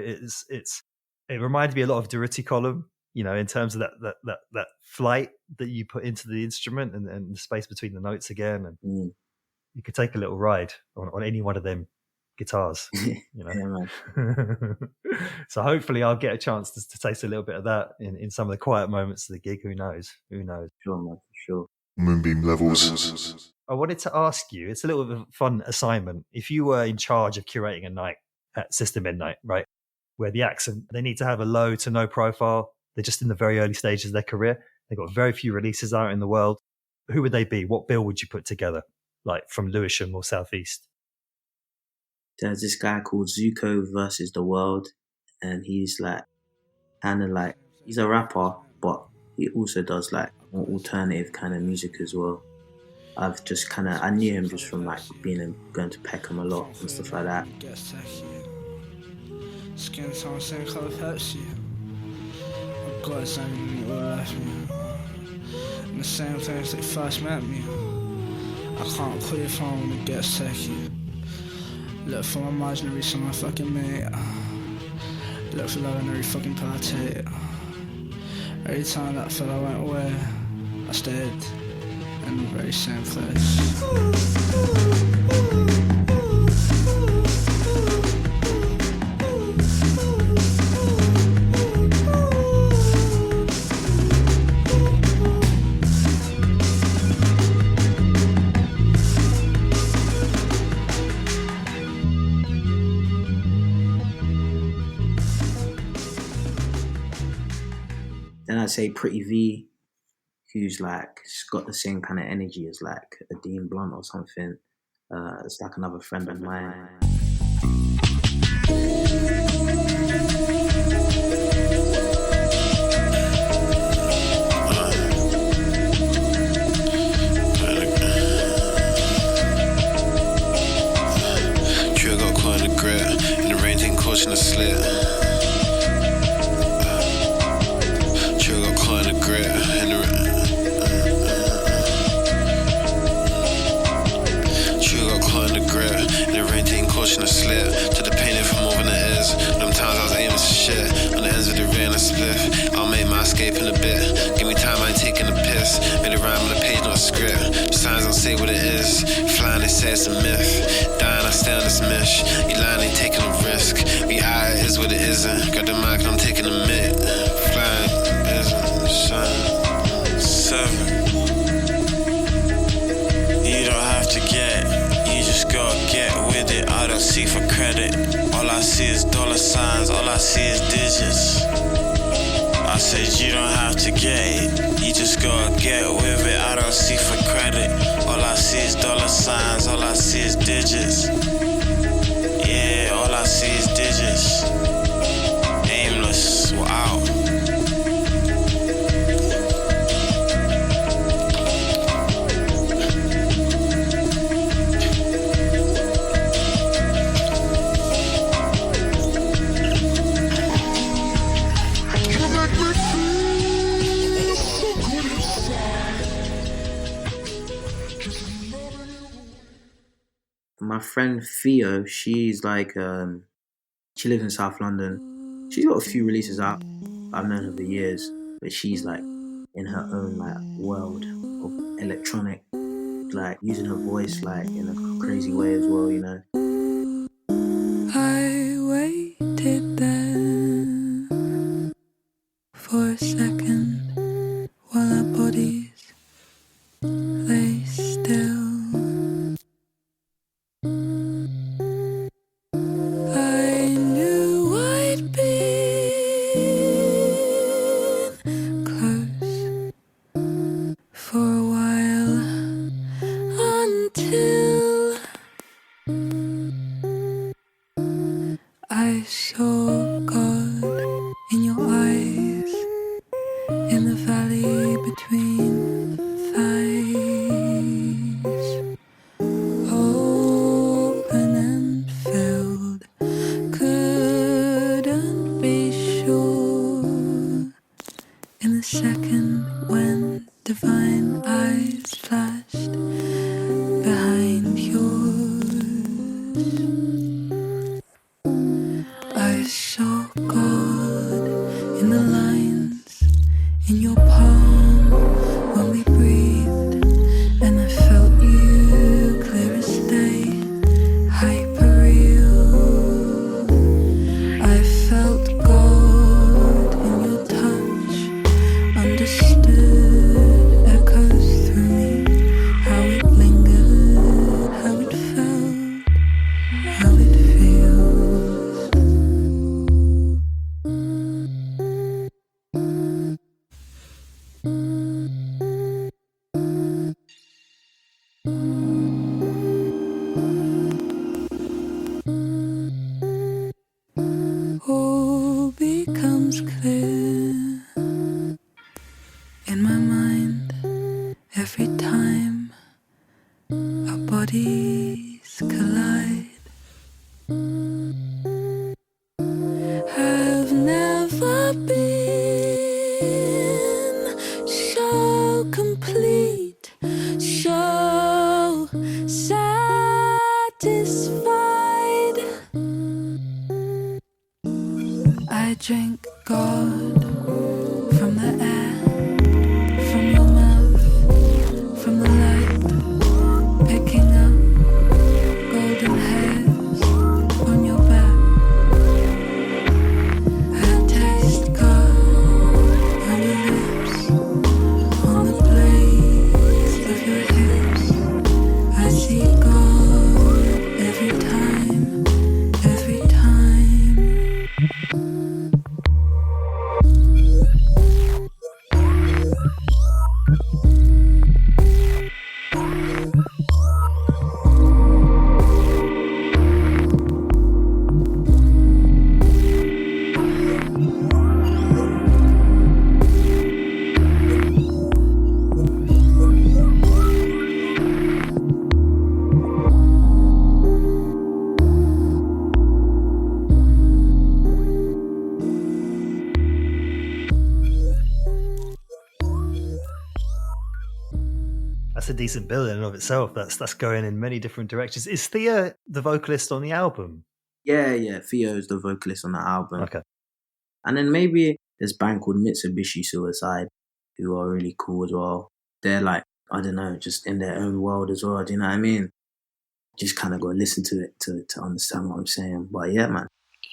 it reminded me a lot of Durutti Column, you know, in terms of that flight that you put into the instrument and the space between the notes again, and you could take a little ride on any one of them guitars, you know. So hopefully I'll get a chance to taste a little bit of that in some of the quiet moments of the gig. Who knows? Sure, man, sure. Moonbeam Levels. I wanted to ask you, it's a little bit of a fun assignment. If you were in charge of curating a night at Sister Midnight, right, where the acts, they need to have a low to no profile, they're just in the very early stages of their career, they've got very few releases out in the world, who would they be? What bill would you put together, like from Lewisham or Southeast? There's this guy called Zuko versus the World, and he's like, kind of like, he's a rapper, but he also does like more alternative kind of music as well. I've just I knew him just from like going to Peckham a lot and stuff like that. Skin tone, same color Pepsi. Of course, I mean, all left me. And the same things they first met me. I can't put your phone when it gets techie. Look for my imaginary, so my fucking mate. Look for love in every fucking party. Every time that fella went away, I stayed in the very same place. Then I'd say Pretty V, who's like, she's got the same kind of energy as like a Dean Blunt or something. It's like another friend of mine. Drew got caught in the grip, and the rain taking caution to slip. A slip to the painting from over the is. Them times I was aiming to shit on the ends of the rain and spliff. I'll make my escape in a bit. Give me time, I ain't taking a piss. Made a rhyme on the page, not a script. The signs don't say what it is. Flying, they say it's a myth. Dying, I stay on this mish. You lying, ain't taking a risk. Reality is what it isn't. Got the mic and I'm taking a mitt. Flying. don't see for credit. All I see is dollar signs, all I see is digits. I said you don't have to get it, you just gotta get with it. I don't see for credit. All I see is dollar signs, all I see is digits. Yeah, all I see is digits. Aimless, we're out. My friend Theo, she's like, she lives in South London. She's got a few releases out. I've known her for years, but she's like in her own like world of electronic, like using her voice like in a crazy way as well, you know. I waited there for a second while our bodies lay still. I knew I'd been close for a while until I saw God in your eyes, in the valley between thighs, open and filled, couldn't be sure. In the second when divine eyes flashed behind yours, I saw God in the lines in your palm when we breathed, and I felt you clear as day, hyper real. I felt God in your touch, understood echoes through me, how it lingered, how it felt, how it feels. All becomes clear in my mind every time our bodies collide. I've never been so complete, so satisfied. I drank God from the air, from your mouth, from the light, picking up golden hairs on your back. I taste God on your lips, on the blades of your hips. I see God every time, every time. That's a decent bill in and of itself. That's going in many different directions. Is Thea the vocalist on the album? Yeah, Theo's the vocalist on the album. Okay. And then maybe this band called Mitsubishi Suicide, who are really cool as well. They're like, I don't know, just in their own world as well. Do you know what I mean? Just kind of got to listen to it to understand what I'm saying. But yeah, man.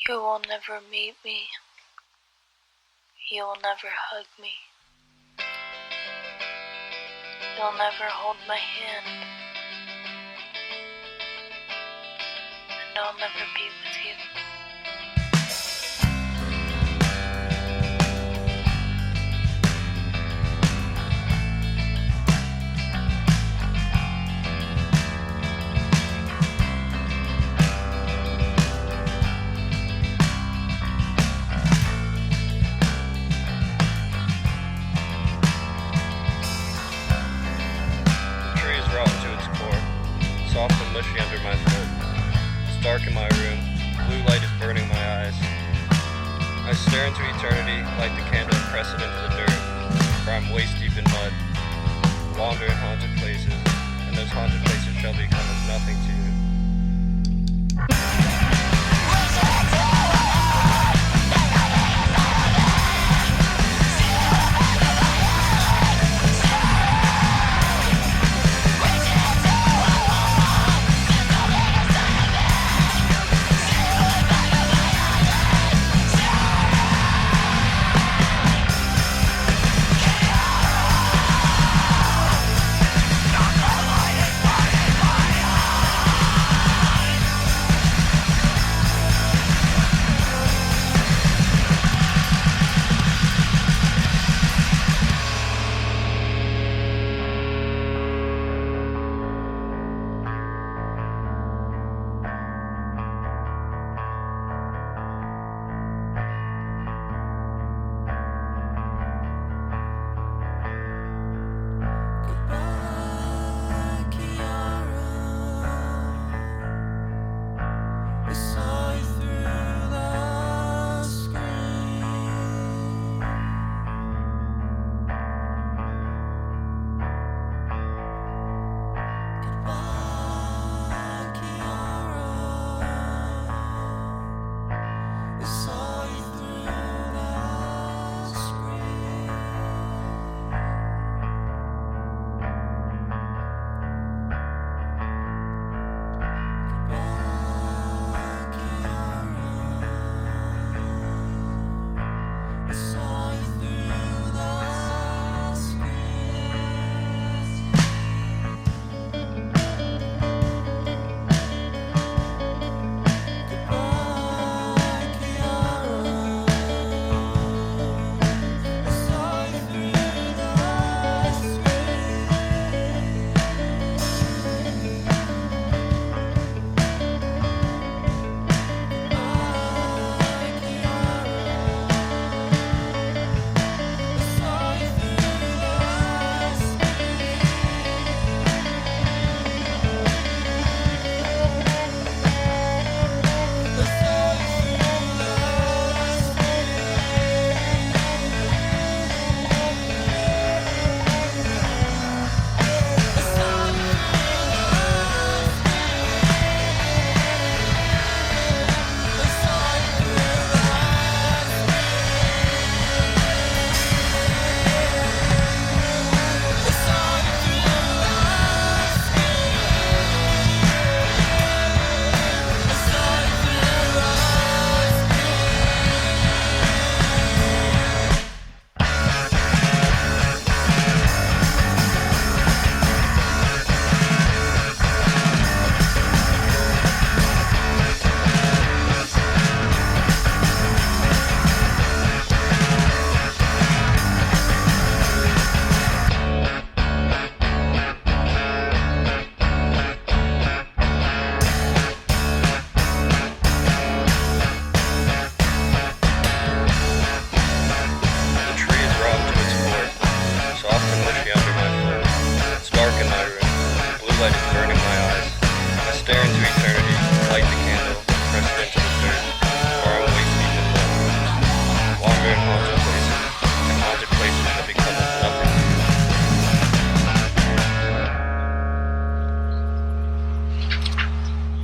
You will never meet me. You will never hug me. You'll never hold my hand. And I'll never be with you. Soft and mushy under my foot. It's dark in my room. Blue light is burning my eyes. I stare into eternity, light the candle and press it into the dirt, where I'm waist deep in mud. Wander in haunted places, and those haunted places shall become as nothing to you.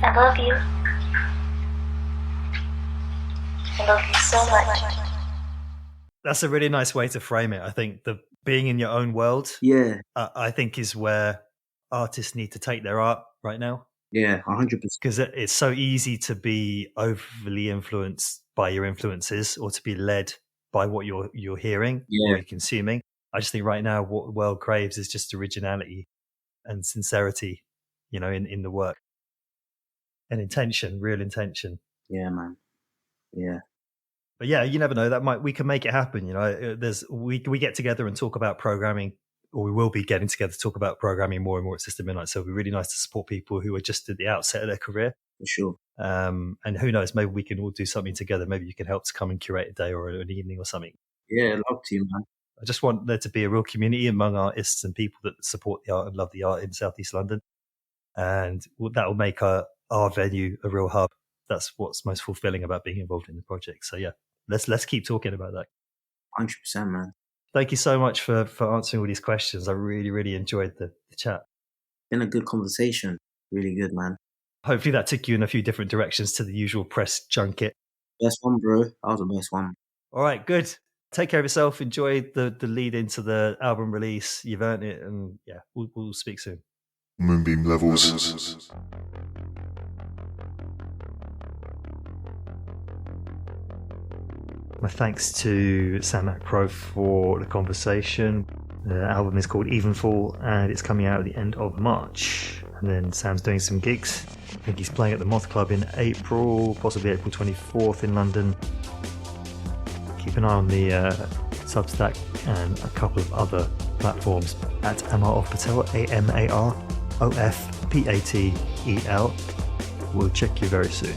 I love you. I love you so much. That's a really nice way to frame it. I think the being in your own world, I think is where artists need to take their art right now. Yeah, 100%. Because it's so easy to be overly influenced by your influences or to be led by what you're hearing or you're consuming. I just think right now what the world craves is just originality and sincerity, in the work. and intention, real intention. Yeah, man. Yeah. But yeah, you never know. We can make it happen. You know, we get together and talk about programming, or we will be getting together to talk about programming more and more at System Midnight. So it'll be really nice to support people who are just at the outset of their career. For sure. And who knows, maybe we can all do something together. Maybe you can help to come and curate a day or an evening or something. Yeah, I'd love to, man. I just want there to be a real community among artists and people that support the art and love the art in Southeast London. And that will make our venue a real hub. That's what's most fulfilling about being involved in the project. So yeah, let's keep talking about that. 100%, man. Thank you so much for answering all these questions. I really, really enjoyed the chat. Been a good conversation. Really good, man. Hopefully that took you in a few different directions to the usual press junket. Best one, bro. That was the best one. All right, good. Take care of yourself. Enjoy the lead into the album release. You've earned it. And yeah, we'll speak soon. Moonbeam Levels. My thanks to Sam Akpro for the conversation. The album is called Evenfall and it's coming out at the end of March. And then Sam's doing some gigs. I think he's playing at the Moth Club in April, possibly April 24th in London. Keep an eye on the Substack and a couple of other platforms at Amar Patel, AMAROFPATEL. We'll check you very soon.